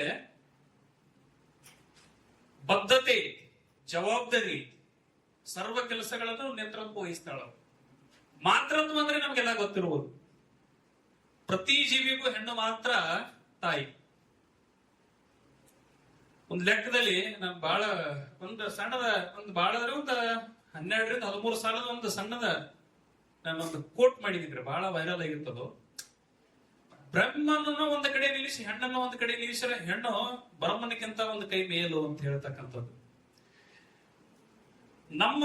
ಬದ್ಧತೆ, ಜವಾಬ್ದಾರಿ, ಸರ್ವ ಕೆಲಸಗಳನ್ನು ನೇತೃತ್ವ ವಹಿಸ್ತಾಳ. ಮಾತೃತ್ವ ಅಂದ್ರೆ ನಮ್ಗೆಲ್ಲ ಗೊತ್ತಿರ್ಬೋದು, ಪ್ರತಿ ಜೀವಿಗೂ ಹೆಣ್ಣು ಮಾತ್ರ ತಾಯಿ. ಒಂದು ಲೆಕ್ಕದಲ್ಲಿ ನಾನು ಬಹಳ ಒಂದು ಸಣ್ಣದ ಒಂದು ಬಹಳ ಒಂದು 12ರಿಂದ 13 ಸಾಲದ ಒಂದು ಸಣ್ಣದ ನಾನೊಂದು ಕೋಟ್ ಮಾಡಿದ್ರೆ ಬಹಳ ವೈರಲ್ ಆಗಿರ್ತದೋ. ಬ್ರಹ್ಮನನ್ನು ಒಂದು ಕಡೆ ನಿಲ್ಲಿಸಿ ಹೆಣ್ಣನ್ನು ಒಂದು ಕಡೆ ನಿಲ್ಲಿಸಿದ್ರೆ ಹೆಣ್ಣು ಬ್ರಹ್ಮನಕ್ಕಿಂತ ಒಂದು ಕೈ ಮೇಲು ಅಂತ ಹೇಳ್ತಕ್ಕಂಥದ್ದು. ನಮ್ಮ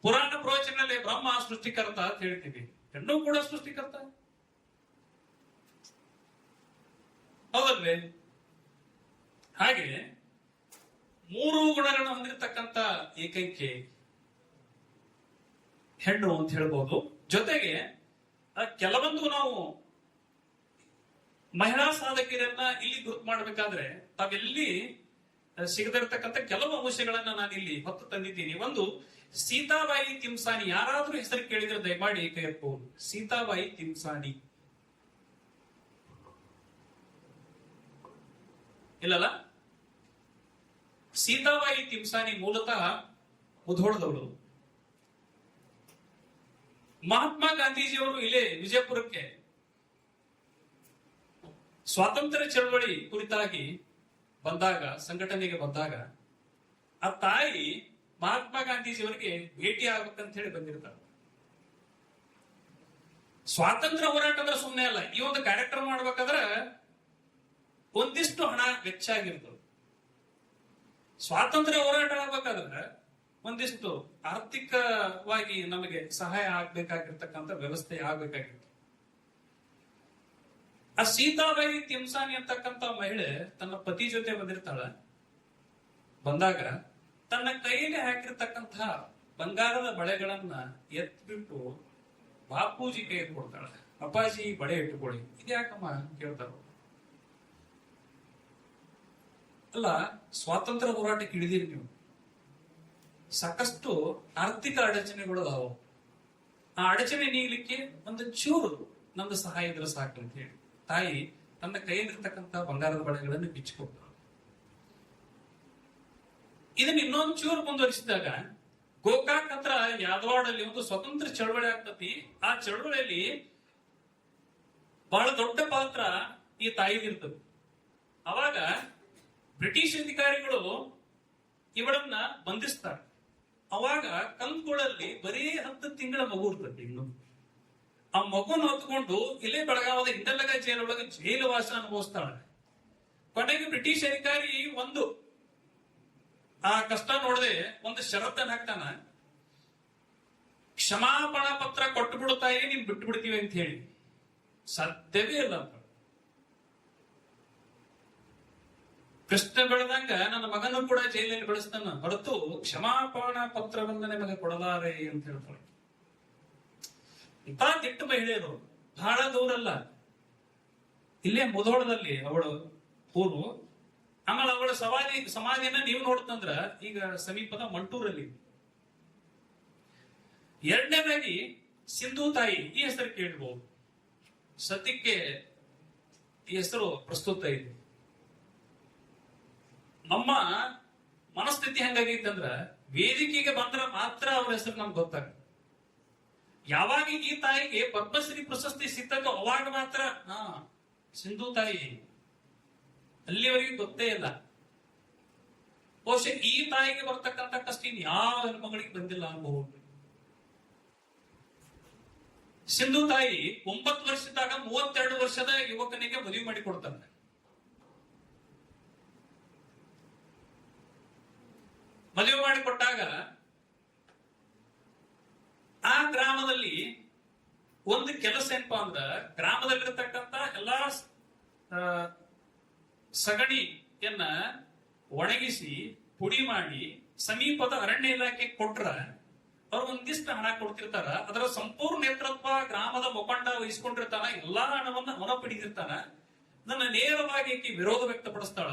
ಪುರಾಣ ಪ್ರವಚನದಲ್ಲಿ ಬ್ರಹ್ಮ ಸೃಷ್ಟಿಕರ್ತ ಅಂತ ಹೇಳ್ತೀವಿ, ಹೆಣ್ಣು ಕೂಡ ಸೃಷ್ಟಿಕರ್ತ, ಹೌದಲ್ವೇ? ಹಾಗೆ 3 ಗುಣಗಳನ್ನು ಹೊಂದಿರತಕ್ಕಂತ ಏಕೈಕೆ ಹೆಣ್ಣು ಅಂತ ಹೇಳ್ಬೋದು. ಜೊತೆಗೆ ಕೆಲವೊಂದು ನಾವು ಮಹಿಳಾ ಸಾಧಕಿಯರನ್ನ ಇಲ್ಲಿ ಗುರುತು ಮಾಡ್ಬೇಕಾದ್ರೆ ತಾವೆಲ್ಲಿ ಸಿಗದಿರತಕ್ಕಂಥ ಕೆಲವು ಅಂಶಗಳನ್ನ ನಾನು ಇಲ್ಲಿ ಹೊತ್ತು ತಂದಿದ್ದೀನಿ. ಒಂದು, ಸೀತಾಬಾಯಿ ತಿಮ್ಸಾನಿ. ಯಾರಾದ್ರೂ ಹೆಸರು ಕೇಳಿದ್ರೆ ದಯಮಾಡಿ ಕೈ ಎತ್ತಬಹುದು. ಸೀತಾಬಾಯಿ ತಿಮ್ಸಾನಿ ಇಲ್ಲಲ್ಲ? ಸೀತಾಬಾಯಿ ತಿಮ್ಸಾನಿ ಮೂಲತಃ ಮುಧೋಳದವಳು. ಮಹಾತ್ಮ ಗಾಂಧೀಜಿಯವರು ಇಲ್ಲೇ ವಿಜಯಪುರಕ್ಕೆ ಸ್ವಾತಂತ್ರ್ಯ ಚಳವಳಿ ಕುರಿತಾಗಿ ಬಂದಾಗ, ಸಂಘಟನೆಗೆ ಬಂದಾಗ, ಆ ತಾಯಿ ಮಹಾತ್ಮ ಗಾಂಧೀಜಿಯವರಿಗೆ ಭೇಟಿ ಆಗ್ಬೇಕಂತ ಹೇಳಿ ಬಂದಿರ್ತಾರೆ. ಸ್ವಾತಂತ್ರ್ಯ ಹೋರಾಟ ಅಂದ್ರೆ ಸುಮ್ಮನೆ ಅಲ್ಲ. ಈ ಒಂದು ಕಾರ್ಯಕ್ರಮ ಮಾಡ್ಬೇಕಾದ್ರೆ ಒಂದಿಷ್ಟು ಹಣ ವೆಚ್ಚ ಆಗಿರ್ತದೆ. ಸ್ವಾತಂತ್ರ್ಯ ಹೋರಾಟ ಆಗ್ಬೇಕಾದ್ರೆ ಒಂದಿಷ್ಟು ಆರ್ಥಿಕವಾಗಿ ನಮಗೆ ಸಹಾಯ ಆಗ್ಬೇಕಾಗಿರ್ತಕ್ಕಂಥ ವ್ಯವಸ್ಥೆ ಆಗ್ಬೇಕಾಗಿತ್ತು. ಆ ಸೀತಾಬಾಯಿ ತಿಮ್ಸಾನಿ ಅಂತಕ್ಕಂಥ ಮಹಿಳೆ ತನ್ನ ಪತಿ ಜೊತೆ ಬಂದಿರ್ತಾಳ. ಬಂದಾಗ ತನ್ನ ಕೈಯಲ್ಲಿ ಹಾಕಿರ್ತಕ್ಕಂತಹ ಬಂಗಾರದ ಬಳೆಗಳನ್ನ ಎತ್ಬಿಟ್ಟು ಬಾಪೂಜಿ ಕೈ ಕೊಡ್ತಾಳ. ಅಪ್ಪಾಜಿ ಬಳೆ ಇಟ್ಟುಕೊಳ್ಳಿ. ಇದ್ಯಾಕಮ್ಮ ಕೇಳ್ತಾರ. ಅಲ್ಲ, ಸ್ವಾತಂತ್ರ್ಯ ಹೋರಾಟಕ್ಕೆ ಇಳಿದಿರಿ ನೀವು, ಸಾಕಷ್ಟು ಆರ್ಥಿಕ ಅಡಚಣೆಗಳು ಅದಾವು. ಆ ಅಡಚಣೆ ನೀಗಲಿಕ್ಕೆ ಒಂದು ಚೂರು ನಂದು ಸಹಾಯ ಇದ್ರೆ ಸಾಕು ಅಂತ ಹೇಳಿ ತಾಯಿ ತನ್ನ ಕೈಯಲ್ಲಿರ್ತಕ್ಕಂಥ ಬಂಗಾರದ ಬಳೆಗಳನ್ನು ಬಿಚ್ಚಿಕೊಟ್ಟು ಇದನ್ನ ಇನ್ನೊಂದು ಚೂರು ಮುಂದುವರಿಸಿದಾಗ ಗೋಕಾಕ್ ಹತ್ರ ಯಾದವಾಡಲ್ಲಿ ಒಂದು ಸ್ವತಂತ್ರ ಚಳವಳಿ ಆಗ್ತತಿ. ಆ ಚಳವಳಿಯಲ್ಲಿ ಬಹಳ ದೊಡ್ಡ ಪಾತ್ರ ಈ ತಾಯಿಗಿರ್ತದೆ. ಅವಾಗ ಬ್ರಿಟಿಷ್ ಅಧಿಕಾರಿಗಳು ಇವಳನ್ನ ಬಂಧಿಸ್ತಾರೆ. ಅವಾಗ ಕಂಕುಳಲ್ಲಿ ಬರೀ 10 ತಿಂಗಳ ಮಗು ಇರ್ತದೆ. ಇನ್ನು ಆ ಮಗುನ ಹೊತ್ಕೊಂಡು ಇಲ್ಲೇ ಬೆಳಗಾವದ ಇಂದಲಗ ಜೈಲೊಳಗೆ ಜೈಲು ವಾಸ ಅನುಭವಿಸ್ತಾಳೆ. ಕೊನೆಗೆ ಬ್ರಿಟಿಷ್ ಅಧಿಕಾರಿ ಒಂದು ಆ ಕಷ್ಟ ನೋಡದೆ ಒಂದು ಷರತ್ತನ್ನ ಹಾಕ್ತಾನ, ಕ್ಷಮಾಪಣಾ ಪತ್ರ ಕೊಟ್ಟು ಬಿಡುತ್ತಾಯಿ, ನೀನ್ ಬಿಟ್ಟು ಬಿಡ್ತೀವಿ ಅಂತ ಹೇಳಿ. ಸಾಧ್ಯವೇ ಇಲ್ಲ ಅಂತ. ಕೃಷ್ಣ ಬೆಳೆದಂಗ ನನ್ನ ಮಗನೂ ಕೂಡ ಜೈಲಿನಲ್ಲಿ ಬೆಳೆಸ್ತಾನ, ಹೊರತು ಕ್ಷಮಾಪಣಾ ಪತ್ರವನ್ನ ನಿಮಗೆ ಕೊಡಲಾರೆ ಅಂತ ಹೇಳ್ತಾರೆ. ಇಂಥ ದಿಟ್ಟು ಮಹಿಳೆಯರು ಬಹಳ ದೂರಲ್ಲ, ಇಲ್ಲೇ ಮುಧೋಳದಲ್ಲಿ ಅವಳು ಊರು. ಆಮೇಲೆ ಅವಳ ಸಮಾಧಿಯನ್ನ ನೀವು ನೋಡ್ತಂದ್ರ ಈಗ ಸಮೀಪದ ಮಂಟೂರಲ್ಲಿ. ಎರಡನೇದಾಗಿ ಸಿಂಧು ತಾಯಿ, ಈ ಹೆಸರು ಕೇಳಬಹುದು. ಸದ್ಯಕ್ಕೆ ಈ ಹೆಸರು ಪ್ರಸ್ತುತ ಇದೆ. ನಮ್ಮ ಮನಸ್ಥಿತಿ ಹೆಂಗಾಗೈತೆ ಅಂದ್ರ ವೇದಿಕೆಗೆ ಬಂದ್ರ ಮಾತ್ರ ಅವ್ರ ಹೆಸರು ನಮ್ಗೆ ಗೊತ್ತಾಗ. ಯಾವಾಗ ಈ ತಾಯಿಗೆ ಪದ್ಮಶ್ರೀ ಪ್ರಶಸ್ತಿ ಸಿಕ್ತದೋ ಅವಾಗ ಮಾತ್ರ ಸಿಂಧು ತಾಯಿ, ಅಲ್ಲಿವರೆಗೂ ಗೊತ್ತೇ ಇಲ್ಲ. ಬಹುಶಃ ಈ ತಾಯಿಗೆ ಬರ್ತಕ್ಕಂಥ ಕಷ್ಟ ಇನ್ ಯಾವ ಹೆಣ್ಮಗಳಿಗೆ ಬಂದಿಲ್ಲ ಅನ್ಬಹುದು. ಸಿಂಧು ತಾಯಿ 9 ವರ್ಷದಾಗ 32 ವರ್ಷದ ಯುವಕನಿಗೆ ಮದುವೆ ಮಾಡಿ ಕೊಡ್ತಾರೆ. ಮದುವೆ ಮಾಡಿಕೊಟ್ಟಾಗ ಆ ಗ್ರಾಮದಲ್ಲಿ ಒಂದು ಕೆಲಸ ಏನಪ್ಪಾ ಅಂದ್ರ, ಗ್ರಾಮದಲ್ಲಿರ್ತಕ್ಕಂಥ ಎಲ್ಲಾ ಸಗಣಿಯನ್ನ ಒಣಗಿಸಿ ಪುಡಿ ಮಾಡಿ ಸಮೀಪದ ಅರಣ್ಯ ಇಲಾಖೆ ಕೊಟ್ರ ಅವ್ರು ಒಂದಿಷ್ಟು ಹಣ ಕೊಡ್ತಿರ್ತಾರ. ಅದರ ಸಂಪೂರ್ಣ ನೇತೃತ್ವ ಗ್ರಾಮದ ಮುಖಂಡ ವಹಿಸ್ಕೊಂಡಿರ್ತಾನ, ಎಲ್ಲಾ ಹಣವನ್ನ ಅವನ ಪಡೆದಿರ್ತಾನ. ಅದನ್ನ ನೇರವಾಗಿ ವಿರೋಧ ವ್ಯಕ್ತಪಡಿಸ್ತಾಳ.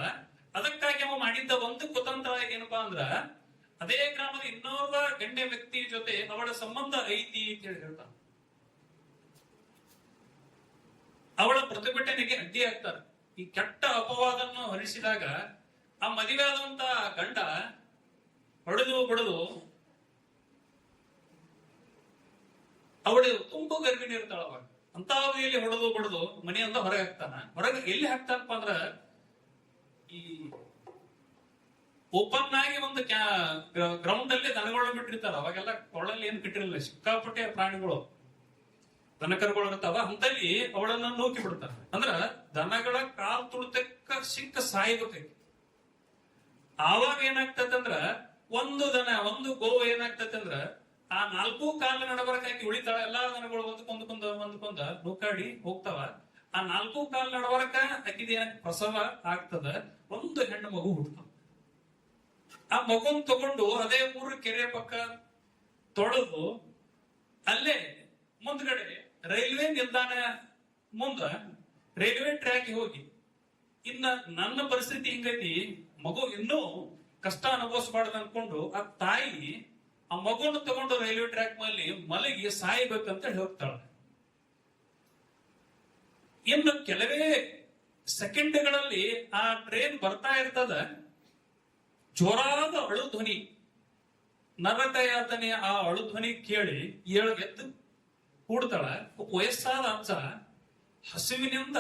ಅದಕ್ಕಾಗಿ ಅವ ಮಾಡಿದ್ದ ಒಂದು ಕುತಂತ್ರ ಏನಪ್ಪಾ ಅಂದ್ರ, ಅದೇ ಗ್ರಾಮದ ಇನ್ನೋರ್ವ ಗಣ್ಯ ವ್ಯಕ್ತಿ ಜೊತೆ ಅವಳ ಸಂಬಂಧ ಐತಿ ಅಂತ ಹೇಳಿ ಹೇಳ್ತಾನ. ಅವಳ ಪ್ರತಿಭಟನೆಗೆ ಅಡ್ಡಿ ಆಗ್ತಾರೆ. ಈ ಕೆಟ್ಟ ಅಪವಾದನ್ನು ಹೊರಿಸಿದಾಗ ಆ ಮದುವೆ ಆದಂತ ಗಂಡ ಹೊಡೆದು ಬಡದು ಅವಳು ತುಂಬಾ ಗರ್ಭಿಣಿ ಇರ್ತಾಳ. ಅವಾಗ ಅಂತ ಅವಧಿಯಲ್ಲಿ ಹೊಡೆದು ಬಡದು ಮನೆಯಿಂದ ಹೊರಗೆ ಹಾಕ್ತಾನ. ಹೊರಗೆ ಎಲ್ಲಿ ಹಾಕ್ತಾನಪ್ಪ ಅಂದ್ರ, ಈ ಓಪನ್ ಆಗಿ ಒಂದು ಗ್ರೌಂಡ್ ಅಲ್ಲಿ ದನಗಳು ಬಿಟ್ಟಿರ್ತಾರ. ಅವಾಗೆಲ್ಲ ಕೊಳ್ಳಲ್ಲಿ ಏನ್ ಬಿಟ್ಟಿರಲಿಲ್ಲ, ಸಿಕ್ಕಾಪಟ್ಟೆ ಪ್ರಾಣಿಗಳು ದನಕರುಗಳು ಇರ್ತಾವ. ಅಂತಲ್ಲಿ ಅವಳನ್ನ ನೂಕಿ ಬಿಡ್ತಾರ. ಅಂದ್ರ ದನಗಳ ಕಾಲ್ ತುಳಿತಕ್ಕ ಸಿಕ್ಕ ಸಾಯ್ಬೇಕು. ಆವಾಗ ಏನಾಗ್ತದಂದ್ರ, ಒಂದು ಗೋವು ಏನಾಗ್ತದಂದ್ರ, ಆ 4 ಕಾಲ ನಡಬರಕಾಗಿ ಉಳಿತಾಳ. ಎಲ್ಲಾ ದನಗಳು ಒಂದಕ್ಕೊಂದ ನೂಕಾಡಿ ಹೋಗ್ತಾವ. ಆ 4 ಕಾಲ ನಡಬರಕ ಅಕ್ಕಿದ ಪ್ರಸವ ಆಗ್ತದ. ಒಂದು ಹೆಣ್ಣು ಮಗು ಹುಡ್ತಾವ. ಆ ಮಗುನ್ ತಗೊಂಡು ಅದೇ ಊರು ಕೆರೆ ಪಕ್ಕ ತೊಳೆದು ಅಲ್ಲೇ ಮುಂದ್ಗಡೆ ರೈಲ್ವೆ ನಿಲ್ದಾಣ ಮುಂದ ರೈಲ್ವೆ ಟ್ರ್ಯಾಕ್ ಹೋಗಿ, ಇನ್ನ ನನ್ನ ಪರಿಸ್ಥಿತಿ ಹಿಂಗೈತಿ, ಮಗು ಇನ್ನೂ ಕಷ್ಟ ಅನುಭವಿಸಬಾರ್ದು ಅನ್ಕೊಂಡು ಆ ತಾಯಿ ಆ ಮಗುವನ್ನು ತಗೊಂಡು ರೈಲ್ವೆ ಟ್ರ್ಯಾಕ್ ಮೇಲೆ ಮಲಗಿ ಸಾಯ್ಬೇಕಂತ ಹೇಳಿ ಹೋಗ್ತಾಳ. ಇನ್ನು ಕೆಲವೇ ಸೆಕೆಂಡ್ಗಳಲ್ಲಿ ಆ ಟ್ರೈನ್ ಬರ್ತಾ ಇರ್ತದ. ಜೋರಾದ ಅಳು ಧ್ವನಿ, ನರಕಯಾತನೆ. ಆ ಅಳು ಧ್ವನಿ ಕೇಳಿ ಎದ್ದು ಕೂಡ್ತಾಳ. ವಯಸ್ಸಾದ ಅಜ್ಜ ಹಸಿವಿನಿಂದ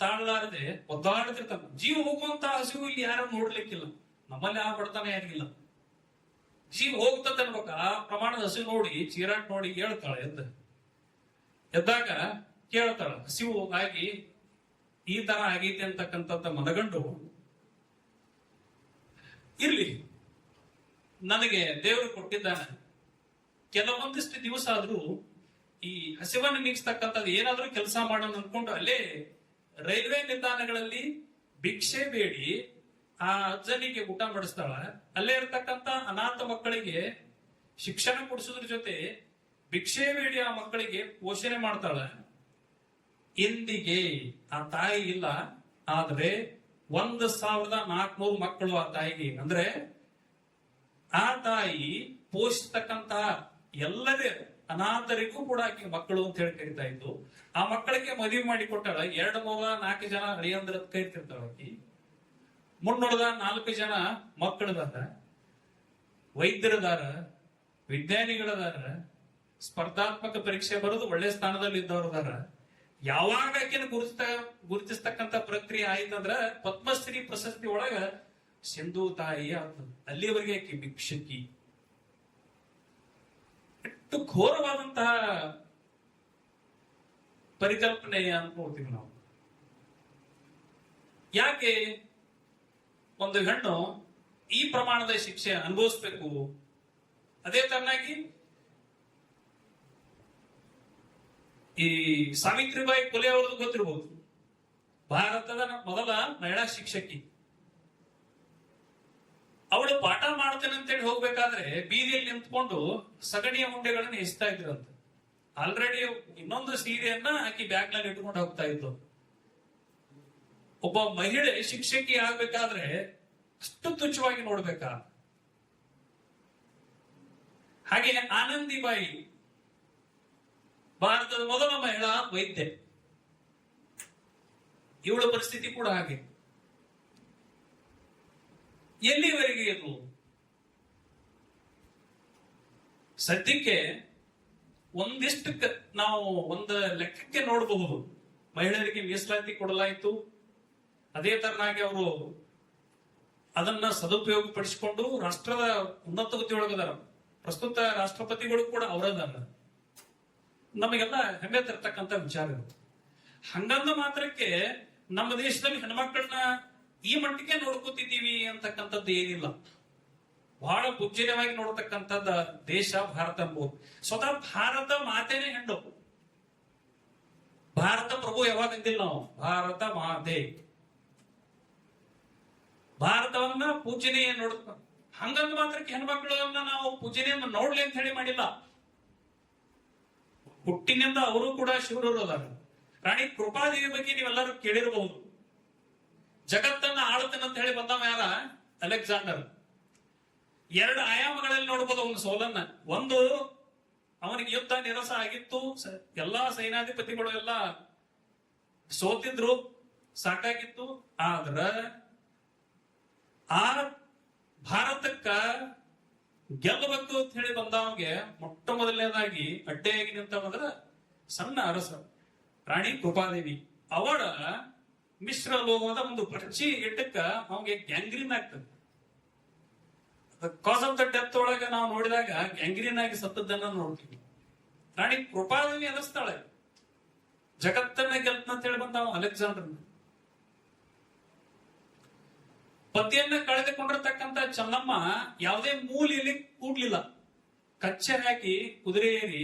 ತಾಳಲಾರದೆ ಒದ್ದಾಡ್ತಿರ್ತಾನ. ಜೀವ ಹೋಗುವಂತ ಹಸಿವು ಇಲ್ಲಿ ಯಾರು ನೋಡ್ಲಿಕ್ಕಿಲ್ಲ, ನಮ್ಮಲ್ಲಿ ಆ ಬಡತನ ಯಾರಿಗಿಲ್ಲ. ಜೀವ ಹೋಗ್ತದೆ ಅನ್ಬೇಕ. ಆ ಪ್ರಮಾಣದ ಹಸಿವು ನೋಡಿ, ಚೀರಾಟ್ ನೋಡಿ ಹೇಳ್ತಾಳೆ. ಎದ್ದಾಗ ಕೇಳ್ತಾಳ, ಹಸಿವು ಆಗಿ ಈ ತರ ಆಗೈತಿ ಅಂತಕ್ಕಂಥದ್ದು ಮನಗಂಡು, ಇರ್ಲಿ ನನಗೆ ದೇವರು ಕೊಟ್ಟಿದ್ದಾನೆ, ಕೆಲವೊಂದಿಷ್ಟು ದಿವಸ ಆದ್ರೂ ಈ ಹಸಿವನ್ನು ನೀಗಿಸ್ತಕ್ಕಂಥದ್ದು ಏನಾದ್ರೂ ಕೆಲಸ ಮಾಡೋಣ ಅನ್ಕೊಂಡು ಅಲ್ಲೇ ರೈಲ್ವೆ ನಿಲ್ದಾಣಗಳಲ್ಲಿ ಭಿಕ್ಷೆ ಬೇಡಿ ಆ ಅಜ್ಜನಿಗೆ ಊಟ ಮಾಡಿಸ್ತಾಳ. ಅಲ್ಲೇ ಇರ್ತಕ್ಕಂಥ ಅನಾಥ ಮಕ್ಕಳಿಗೆ ಶಿಕ್ಷಣ ಕೊಡಿಸೋದ್ರ ಜೊತೆ ಭಿಕ್ಷೆ ಬೇಡಿ ಆ ಮಕ್ಕಳಿಗೆ ಪೋಷಣೆ ಮಾಡ್ತಾಳ. ಇಂದಿಗೆ ಆ ತಾಯಿ ಇಲ್ಲ, ಆದ್ರೆ 1400 ಮಕ್ಕಳು ಆ ತಾಯಿಗೆ. ಅಂದ್ರೆ ಆ ತಾಯಿ ಪೋಷಿಸ್ತಕ್ಕಂತಹ ಎಲ್ಲರ ಅನಾಥರಿಗೂ ಕೂಡ ಆಕೆ ಮಕ್ಕಳು ಅಂತ ಹೇಳಿ ಕರಿತಾ ಇದ್ದು. ಆ ಮಕ್ಕಳಿಗೆ ಮದುವೆ ಮಾಡಿ ಕೊಟ್ಟಾಳ. 2 ಮೂಲ 4 ಜನ ಅಳಿಯಂದ್ರ ಕರಿತಿರ್ತಾಳ ಆಕಿ. ಮುನ್ನೋಡ್ದ 4 ಜನ ಮಕ್ಕಳದಾರ, ವೈದ್ಯರದಾರ, ವಿಜ್ಞಾನಿಗಳದಾರ, ಸ್ಪರ್ಧಾತ್ಮಕ ಪರೀಕ್ಷೆ ಬರೋದು ಒಳ್ಳೆ ಸ್ಥಾನದಲ್ಲಿ ಇದ್ದವ್ರದಾರ. ಯಾವಾಗ ಆಕಿನ ಗುರುತಿಸ್ತಕ್ಕಂತ ಪ್ರಕ್ರಿಯೆ ಆಯ್ತಂದ್ರ ಪದ್ಮಶ್ರೀ ಪ್ರಶಸ್ತಿ ಒಳಗ ಸಿಂಧು ತಾಯಿ ಆಗ್ತದ. ಅಲ್ಲಿವರೆಗೆ ಆಕಿ ಭಿಕ್ಷಕಿ. ಎಷ್ಟು ಘೋರವಾದಂತಹ ಪರಿಕಲ್ಪನೆ ಅನ್ಕೊಳ್ತೀವಿ ನಾವು. ಯಾಕೆ ಒಂದು ಹೆಣ್ಣು ಈ ಪ್ರಮಾಣದ ಶಿಕ್ಷೆ ಅನುಭವಿಸ್ಬೇಕು? ಅದೇ ತರನಾಗಿ ಈ ಸಾವಿತ್ರಿಬಾಯಿ ಫುಲೆ ಅವ್ರದ್ದು ಗೊತ್ತಿರಬಹುದು. ಭಾರತದ ಮೊದಲ ಮಹಿಳಾ ಶಿಕ್ಷಕಿ. ಅವಳು ಪಾಠ ಮಾಡ್ತೇನೆ ಅಂತೇಳಿ ಹೋಗ್ಬೇಕಾದ್ರೆ ಬೀದಿಯಲ್ಲಿ ನಿಂತ್ಕೊಂಡು ಸಗಣಿಯ ಉಂಡೆಗಳನ್ನ ಎಸ್ತಾ ಇದ್ರಂತ. ಆಲ್ರೆಡಿ ಇನ್ನೊಂದು ಸೀರೆಯನ್ನ ಆಕಿ ಬ್ಯಾಗ್ ನಲ್ಲಿ ಇಟ್ಕೊಂಡು ಹೋಗ್ತಾ ಇದ್ದು. ಒಬ್ಬ ಮಹಿಳೆ ಶಿಕ್ಷಕಿ ಆಗ್ಬೇಕಾದ್ರೆ ಅಷ್ಟು ತುಚ್ಛವಾಗಿ ನೋಡ್ಬೇಕಾ? ಹಾಗೆ ಆನಂದಿಬಾಯಿ ಭಾರತದ ಮೊದಲ ಮಹಿಳಾ ವೈದ್ಯೆ. ಇವಳ ಪರಿಸ್ಥಿತಿ ಕೂಡ ಹಾಗೆ. ಎಲ್ಲಿವರೆಗೆ ಇದು? ಸದ್ಯಕ್ಕೆ ಒಂದಿಷ್ಟು ನಾವು ಒಂದು ಲೆಕ್ಕಕ್ಕೆ ನೋಡಬಹುದು. ಮಹಿಳೆಯರಿಗೆ ಮೀಸಲಾತಿ ಕೊಡಲಾಯಿತು. ಅದೇ ತರನಾಗಿ ಅವರು ಅದನ್ನ ಸದುಪಯೋಗ ಪಡಿಸಿಕೊಂಡು ರಾಷ್ಟ್ರದ ಉನ್ನತ ಹುದ್ದೆಯೊಳಗದಾರ. ಪ್ರಸ್ತುತ ರಾಷ್ಟ್ರಪತಿಗಳು ಕೂಡ ಅವರದಾರ. ನಮಗೆಲ್ಲ ಹೆಮ್ಮೆ ತರ್ತಕ್ಕಂಥ ವಿಚಾರ. ಹಂಗಂದ ಮಾತ್ರಕ್ಕೆ ನಮ್ಮ ದೇಶದಲ್ಲಿ ಹೆಣ್ಮಕ್ಳನ್ನ ಈ ಮಟ್ಟಿಗೆ ನೋಡ್ಕೋತಿದ್ದೀವಿ ಅಂತಕ್ಕಂಥದ್ದು ಏನಿಲ್ಲ. ಬಹಳ ಪೂಜ್ಯವಾಗಿ ನೋಡ್ತಕ್ಕಂಥದ್ದ ದೇಶ ಭಾರತ ಎಂಬುದು. ಸ್ವತಃ ಭಾರತ ಮಾತೇನೆ ಹೆಣ್ಣು. ಭಾರತ ಪ್ರಭು ಯಾವಾಗ ಅಂದಿಲ್ಲ ನಾವು, ಭಾರತ ಮಾತೆ. ಭಾರತವನ್ನ ಪೂಜನೆಯ ನೋಡ್ತ. ಹಂಗಂದ ಮಾತ್ರಕ್ಕೆ ಹೆಣ್ಮಕ್ಳನ್ನ ನಾವು ಪೂಜನೆಯನ್ನ ನೋಡ್ಲಿ ಅಂತ ಹೇಳಿ ಮಾಡಿಲ್ಲ. ಹುಟ್ಟಿನಿಂದ ಅವರು ಕೂಡ ಶಿವರು ಅದಾರ. ರಾಣಿ ಕೃಪಾದೇವಿ ಬಗ್ಗೆ ನೀವೆಲ್ಲರೂ ಕೇಳಿರಬಹುದು. ಜಗತ್ತನ್ನ ಆಳುತ್ತೇನಂತ ಹೇಳಿ ಬಂದವ ಯಾರ? ಅಲೆಕ್ಸಾಂಡರ್. 2 ಆಯಾಮಗಳಲ್ಲಿ ನೋಡ್ಬೋದು ಅವನ ಸೋಲನ್ನ. ಒಂದು, ಅವನಿಗೆ ಯುದ್ಧ ನಿರಸ ಆಗಿತ್ತು. ಎಲ್ಲಾ ಸೈನ್ಯಾಧಿಪತಿಗಳು ಎಲ್ಲ ಸೋತಿದ್ರು, ಸಾಕಾಗಿತ್ತು. ಆದ್ರ ಆ ಭಾರತಕ್ಕ ಗೆಲ್ಲಬೇಕು ಅಂತ ಹೇಳಿ ಬಂದವನಿಗೆ ಮೊಟ್ಟ ಮೊದಲನೇದಾಗಿ ಅಡ್ಡೆಯಾಗಿ ನಿಂತವಂದ್ರ ಸಣ್ಣ ಅರಸ ರಾಣಿ ಕೃಪಾದೇವಿ. ಅವಳ ಮಿಶ್ರ ಲೋಹದ ಒಂದು ಬರ್ಚಿ ಇಟ್ಟಕ್ಕ ಅವನಿಗೆ ಗ್ಯಾಂಗ್ರೀನ್ ಆಗ್ತದೆ. ಕಾಸ್ ಆಫ್ ದ ಡೆತ್ ಒಳಗ ನಾವು ನೋಡಿದಾಗ ಗ್ಯಾಂಗ್ರೀನ್ ಆಗಿ ಸತ್ತದ್ದನ್ನ ನೋಡ್ತೀವಿ. ರಾಣಿ ಕೃಪಾದೇವಿ ಅನ್ನಿಸ್ತಾಳೆ. ಜಗತ್ತನ್ನ ಗೆಲ್ತ ಅಂತ ಹೇಳಿ ಬಂದ ಅಲೆಕ್ಸಾಂಡರ್. ಪತಿಯನ್ನ ಕಳೆದುಕೊಂಡಿರ್ತಕ್ಕಂಥ ಚೆನ್ನಮ್ಮ ಯಾವುದೇ ಮೂಲೆಯಲ್ಲಿ ಕೂಡ್ಲಿಲ್ಲ. ಕಚ್ಚೆ ಹಾಕಿ ಕುದುರೆ ಏರಿ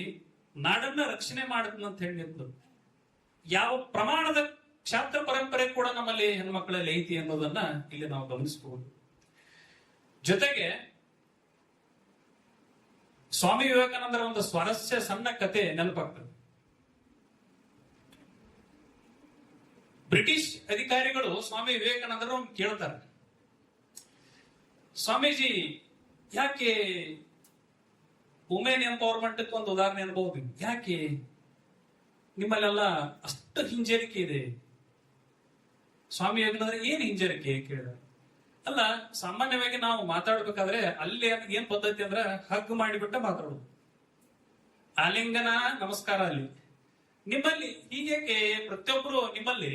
ನಾಡನ್ನ ರಕ್ಷಣೆ ಮಾಡಿದ್ನಂತ ಹೇಳಿದ್ದು. ಯಾವ ಪ್ರಮಾಣದ ಕ್ಷಾತ್ರ ಪರಂಪರೆ ಕೂಡ ನಮ್ಮಲ್ಲಿ ಹೆಣ್ಮಕ್ಳಲ್ಲಿ ಐತಿ ಅನ್ನೋದನ್ನ ಇಲ್ಲಿ ನಾವು ಗಮನಿಸಬಹುದು. ಜೊತೆಗೆ ಸ್ವಾಮಿ ವಿವೇಕಾನಂದರ ಒಂದು ಸ್ವಾರಸ್ಯ ಸಣ್ಣ ಕತೆ ನೆನಪಾಗ್ತದೆ. ಬ್ರಿಟಿಷ್ ಅಧಿಕಾರಿಗಳು ಸ್ವಾಮಿ ವಿವೇಕಾನಂದರು ಕೇಳ್ತಾರೆ, ಸ್ವಾಮೀಜಿ ಯಾಕೆ ವುಮೆನ್ ಎಂಪವರ್ಮೆಂಟ್ ಒಂದು ಉದಾಹರಣೆ ಅನ್ಬಹುದು, ಯಾಕೆ ನಿಮ್ಮಲ್ಲೆಲ್ಲ ಅಷ್ಟು ಹಿಂಜರಿಕೆ ಇದೆ? ಸ್ವಾಮಿ ವಿವೇಕಾನಂದ್ರ ಏನ್ ಹಿಂಜರಿಕೆ ಕೇಳಿದ. ಅಲ್ಲ, ಸಾಮಾನ್ಯವಾಗಿ ನಾವು ಮಾತಾಡ್ಬೇಕಾದ್ರೆ ಅಲ್ಲಿ ಏನ್ ಪದ್ಧತಿ ಅಂದ್ರೆ ಹಗ್ ಮಾಡಿಬಿಟ್ಟ ಮಾತಾಡೋದು, ಆಲಿಂಗನ ನಮಸ್ಕಾರ. ಅಲ್ಲಿ ನಿಮ್ಮಲ್ಲಿ ಹೀಗೆ ಪ್ರತಿಯೊಬ್ರು ನಿಮ್ಮಲ್ಲಿ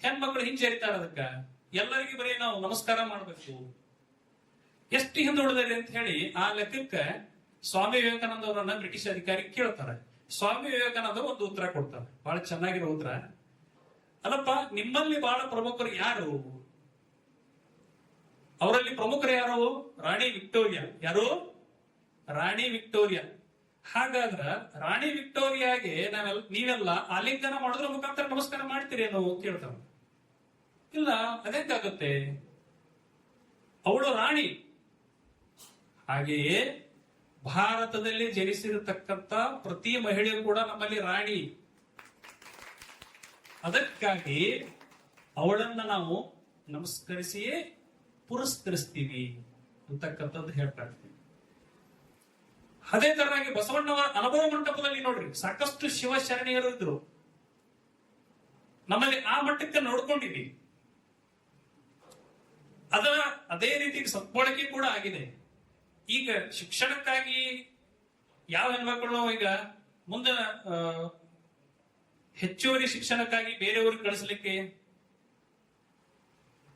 ಹೆಣ್ಮಕ್ಳು ಹಿಂಜರಿತಾರ. ಅದಕ್ಕ ಎಲ್ಲರಿಗೂ ಬರೀ ನಾವು ನಮಸ್ಕಾರ ಮಾಡ್ಬೇಕು, ಎಷ್ಟು ಹಿಂದುಳಿದ್ರಿ ಅಂತ ಹೇಳಿ ಆ ಲೆಕ್ಕಕ್ಕೆ ಸ್ವಾಮಿ ವಿವೇಕಾನಂದ ಅವರನ್ನ ಬ್ರಿಟಿಷ್ ಅಧಿಕಾರಿ ಕೇಳ್ತಾರೆ. ಸ್ವಾಮಿ ವಿವೇಕಾನಂದ ಒಂದು ಉತ್ತರ ಕೊಡ್ತಾರೆ, ಬಹಳ ಚೆನ್ನಾಗಿರೋ ಉತ್ತರ. ಅಲ್ಲಪ್ಪ, ನಿಮ್ಮಲ್ಲಿ ಬಹಳ ಪ್ರಮುಖರು ಯಾರು? ಅವರಲ್ಲಿ ಪ್ರಮುಖರು ಯಾರು? ರಾಣಿ ವಿಕ್ಟೋರಿಯಾ. ಯಾರು? ರಾಣಿ ವಿಕ್ಟೋರಿಯಾ. ಹಾಗಾದ್ರ ರಾಣಿ ವಿಕ್ಟೋರಿಯಾಗೆ ನೀವೆಲ್ಲ ಆಲಿಂಗನ ಮಾಡೋದ್ರ ಮುಖಾಂತರ ನಮಸ್ಕಾರ ಮಾಡ್ತೀರೇನು ಕೇಳ್ತಾರ. ಇಲ್ಲ, ಅದೇಕಾಗುತ್ತೆ, ಅವಳು ರಾಣಿ. ಹಾಗೆಯೇ ಭಾರತದಲ್ಲಿ ಜನಿಸಿರತಕ್ಕಂತ ಪ್ರತಿ ಮಹಿಳೆಯು ಕೂಡ ನಮ್ಮಲ್ಲಿ ರಾಣಿ. ಅದಕ್ಕಾಗಿ ಅವಳನ್ನ ನಾವು ನಮಸ್ಕರಿಸಿಯೇ ಪುರಸ್ಕರಿಸ್ತೀವಿ ಅಂತಕ್ಕಂಥದ್ದು ಹೇಳ್ತಾ ಇರ್ತೀವಿ. ಅದೇ ತರನಾಗಿ ಬಸವಣ್ಣವರ ಅನುಭವ ಮಂಟಪದಲ್ಲಿ ನೋಡ್ರಿ ಸಾಕಷ್ಟು ಶಿವಶರಣೀಯರು ಇದ್ರು. ನಮ್ಮಲ್ಲಿ ಆ ಮಟ್ಟಕ್ಕೆ ನೋಡ್ಕೊಂಡಿವಿ. ಅದೇ ರೀತಿ ಸದ್ಬಳಕೆ ಕೂಡ ಆಗಿದೆ. ಈಗ ಶಿಕ್ಷಣಕ್ಕಾಗಿ ಯಾವ ಹೆಣ್ಮಕ್ಳು ಈಗ ಮುಂದೆ ಹೆಚ್ಚುವರಿ ಶಿಕ್ಷಣಕ್ಕಾಗಿ ಬೇರೆಯವ್ರಿಗೆ ಕಳಿಸ್ಲಿಕ್ಕೆ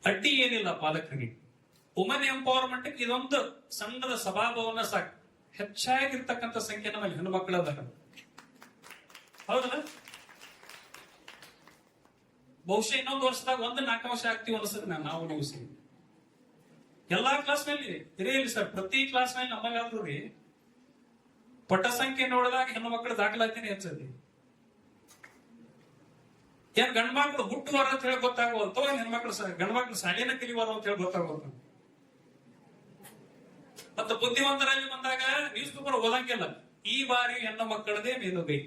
ಅಡ್ಡಿ ಏನಿಲ್ಲ ಪಾಲಕರಿಗೆ. ವುಮೆನ್ ಎಂಪವರ್ಮೆಂಟ್ ಇದೊಂದು ಸಣ್ಣದ ಸಭಾಭವನ ಸಾಕು. ಹೆಚ್ಚಾಗಿರ್ತಕ್ಕಂಥ ಸಂಖ್ಯೆ ನಮ್ಮಲ್ಲಿ ಹೆಣ್ಣುಮಕ್ಕಳದಾಗ. ಹೌದಲ್ಲ? ಬಹುಶಃ ಇನ್ನೊಂದು ವರ್ಷದಾಗ 4 ವರ್ಷ ಆಗ್ತೀವಿ ಅನಿಸ್ತದೆ. ನಾವು ಮುಗಿಸಿ ಎಲ್ಲಾ ಕ್ಲಾಸ್ ನಲ್ಲಿ ಇರೇಲಿ ಸರ್, ಪ್ರತಿ ಕ್ಲಾಸ್ ನಲ್ಲಿ ನಮ್ಮಲ್ಲಾದ್ರೂ ರೀ ಪಟ್ಟ ಸಂಖ್ಯೆ ನೋಡಿದಾಗ ಹೆಣ್ಣು ಮಕ್ಕಳು ದಾಖಲಾತಿನೇ ಹೆಚ್ಚದಿ. ಏನ್ ಗಂಡ್ಮಕ್ಳು ಹುಟ್ಟುವರ ಅಂತ ಹೇಳಿ ಗೊತ್ತಾಗುವಂತ, ಹೆಣ್ಮಕ್ಳು ಗಂಡ್ಮಕ್ಳು ಶಾಲೆನ ಕಲಿವಾರ ಅಂತ ಹೇಳಿ ಗೊತ್ತಾಗುವಂತ. ಮತ್ತೆ ಬುದ್ಧಿವಂತರಲ್ಲಿ ಬಂದಾಗ ನ್ಯೂಸ್ ಪೇಪರ್ ಓದಂಗಿಲ್ಲ. ಈ ಬಾರಿ ಹೆಣ್ಣು ಮಕ್ಕಳದೇ ಮೇಲುಗೈ.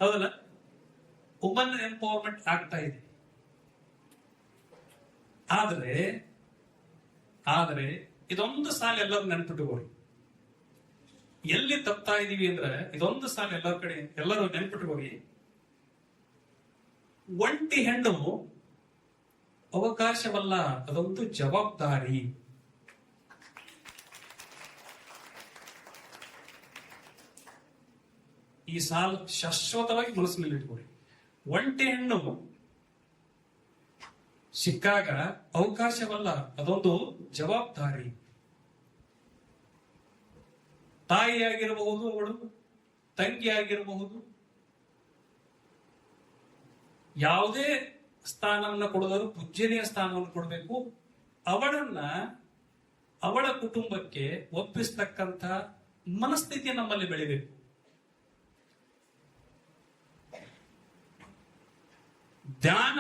ಹೌದಲ್ಲ? ವುಮನ್ ಎಂಪವರ್ಮೆಂಟ್ ಆಗ್ತಾ ಇದೆ. ಆದ್ರೆ ಇದೊಂದು ಸಾಲ ಎಲ್ಲರೂ ನೆನ್ಪಿಟ್ಟುಕೊಳ್ಳಿ. ಎಲ್ಲಿ ತಪ್ತಾ ಇದೀವಿ ಅಂದ್ರೆ ಇದೊಂದು ಸಾಲ ಎಲ್ಲರ ಕಡೆ ಎಲ್ಲರೂ ನೆನ್ಪಿಟ್ಟುಕೊಳ್ಳಿ. ಒಂಟಿ ಹೆಣ್ಣು ಅವಕಾಶವಲ್ಲ, ಅದೊಂದು ಜವಾಬ್ದಾರಿ. ಈ ಸಾಲ ಶಾಶ್ವತವಾಗಿ ಮನಸ್ಸಿನಲ್ಲಿ ಇಟ್ಕೊಳ್ಳಿ. ಒಂಟಿ ಹೆಣ್ಣು ಸಿಕ್ಕಾಗ ಅವಕಾಶವಲ್ಲ, ಅದೊಂದು ಜವಾಬ್ದಾರಿ. ತಾಯಿಯಾಗಿರಬಹುದು, ಅವಳು ತಂಗಿಯಾಗಿರಬಹುದು, ಯಾವುದೇ ಸ್ಥಾನವನ್ನು ಕೊಡೋದಾದ್ರು ಪೂಜ್ಯನೀಯ ಸ್ಥಾನವನ್ನು ಕೊಡಬೇಕು. ಅವಳ ಕುಟುಂಬಕ್ಕೆ ಒಪ್ಪಿಸ್ತಕ್ಕಂಥ ಮನಸ್ಥಿತಿ ನಮ್ಮಲ್ಲಿ ಬೆಳಿಬೇಕು. ಜ್ಞಾನ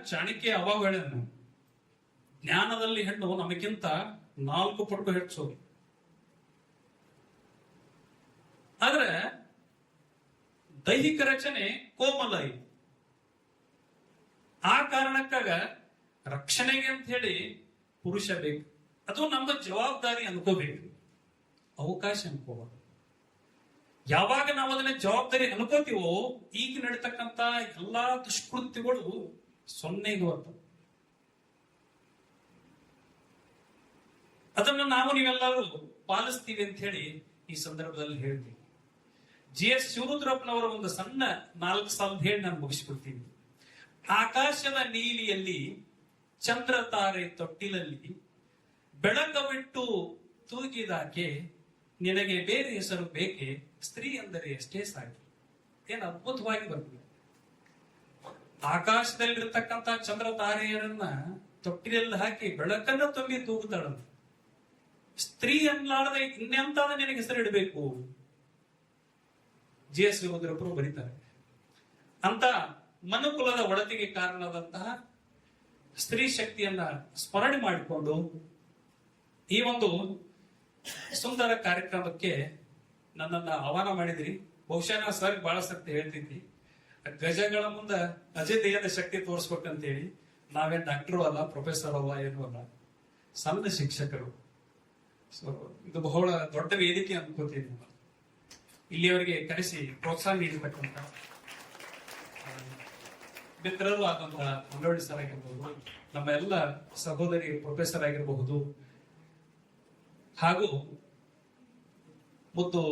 ಚಾಣಕ್ಯ ಅವಾಗ ಹೇಳನು, ಜ್ಞಾನದಲ್ಲಿ ಹೆಣ್ಣು ನಮಗಿಂತ 4 ಪಟ್ಟು ಹೆಚ್ಚೋದು. ಆದ್ರೆ ದೈಹಿಕ ರಚನೆ ಕೋಮಲ ಇದೆ. ಆ ಕಾರಣಕ್ಕಾಗ ರಕ್ಷಣೆಗೆ ಅಂತ ಹೇಳಿ ಪುರುಷ ಬೇಕು. ಅದು ನಮ್ಮ ಜವಾಬ್ದಾರಿ ಅನ್ಕೋಬೇಕು, ಅವಕಾಶ ಅನ್ಕೋಬಾರ್ದು. ಯಾವಾಗ ನಾವು ಅದನ್ನ ಜವಾಬ್ದಾರಿ ಅನ್ಕೋತೀವೋ ಈಗ ನಡೀತಕ್ಕಂತ ಎಲ್ಲಾ ದುಷ್ಕೃತ್ಯಗಳು ಸೊನ್ನೆಗೆ ಬರ್ತವೆ. ಅದನ್ನ ನಾವು ನೀವೆಲ್ಲರೂ ಪಾಲಿಸ್ತೀವಿ ಅಂತ ಹೇಳಿ ಈ ಸಂದರ್ಭದಲ್ಲಿ ಹೇಳ್ತೀವಿ. GS ಶಿವರುದ್ರಪ್ಪನವರ ಒಂದು ಸಣ್ಣ 4 ಸಾಲದ ಹೇಳಿ ನಾನು ಮುಗಿಸ್ಕೊಡ್ತೀನಿ. ಆಕಾಶದ ನೀಲಿಯಲ್ಲಿ ಚಂದ್ರ ತಾರೆ ತೊಟ್ಟಿಲಲ್ಲಿ ಬೆಳಕವಿಟ್ಟು ತೂಗಿದಾಕೆ ನಿನಗೆ ಬೇರೆ ಹೆಸರು ಬೇಕೆ, ಸ್ತ್ರೀ ಅಂದರೆ ಎಷ್ಟೇ ಸಾಕು. ಏನು ಅದ್ಭುತವಾಗಿ ಬರ್ತದೆ. ಆಕಾಶದಲ್ಲಿರ್ತಕ್ಕಂಥ ಚಂದ್ರ ತಾರೆಯರನ್ನ ತೊಟ್ಟಿಲಲ್ಲಿ ಹಾಕಿ ಬೆಳಕನ್ನ ತುಂಬಿ ತೂಗುತ್ತಾಳಂತ. ಸ್ತ್ರೀ ಅನ್ಲಾಡದೆ ಇನ್ನೆಂತಾದ ನಿನಗೆ ಹೆಸರು ಇಡಬೇಕು. GS ಶಿವರುದ್ರಪ್ಪರು ಬರೀತಾರೆ. ಅಂತ ಮನುಕುಲದ ಒಡತಿಗೆ ಕಾರಣವಾದಂತಹ ಸ್ತ್ರೀ ಶಕ್ತಿಯನ್ನ ಸ್ಮರಣೆ ಮಾಡಿಕೊಂಡು ಈ ಒಂದು ಸುಂದರ ಕಾರ್ಯಕ್ರಮಕ್ಕೆ ನನ್ನನ್ನ ಆಹ್ವಾನ ಮಾಡಿದ್ರಿ. ಬಹುಶಃ ನಾ ಸರ್ ಬಹಳ ಸತ್ಯ ಹೇಳ್ತಿದ್ವಿ, ಗಜಗಳ ಮುಂದ ಅಜೇಯದ ಶಕ್ತಿ ತೋರಿಸ್ಬೇಕಂತ ಹೇಳಿ. ನಾವೇನ್ ಡಾಕ್ಟರು ಅಲ್ಲ, ಪ್ರೊಫೆಸರ್ ಅಲ್ಲ, ಏನು ಅಲ್ಲ, ಸಣ್ಣ ಶಿಕ್ಷಕರು. ಸೊ ಇದು ಬಹಳ ದೊಡ್ಡ ವೇದಿಕೆ ಅನ್ಕೋತೀನಿ. ಇಲ್ಲಿಯವರಿಗೆ ಕರೆಸಿ ಪ್ರೋತ್ಸಾಹ ನೀಡತಕ್ಕಂತ ಮಿತ್ರರು ಆದಂತಹ ಮಂಡಳಿ ಸರ್ ಆಗಿರ್ಬಹುದು, ನಮ್ಮ ಎಲ್ಲ ಸಹೋದರಿ ಪ್ರೊಫೆಸರ್ ಆಗಿರಬಹುದು, ಹಾಗೂ ಮುದ್ದು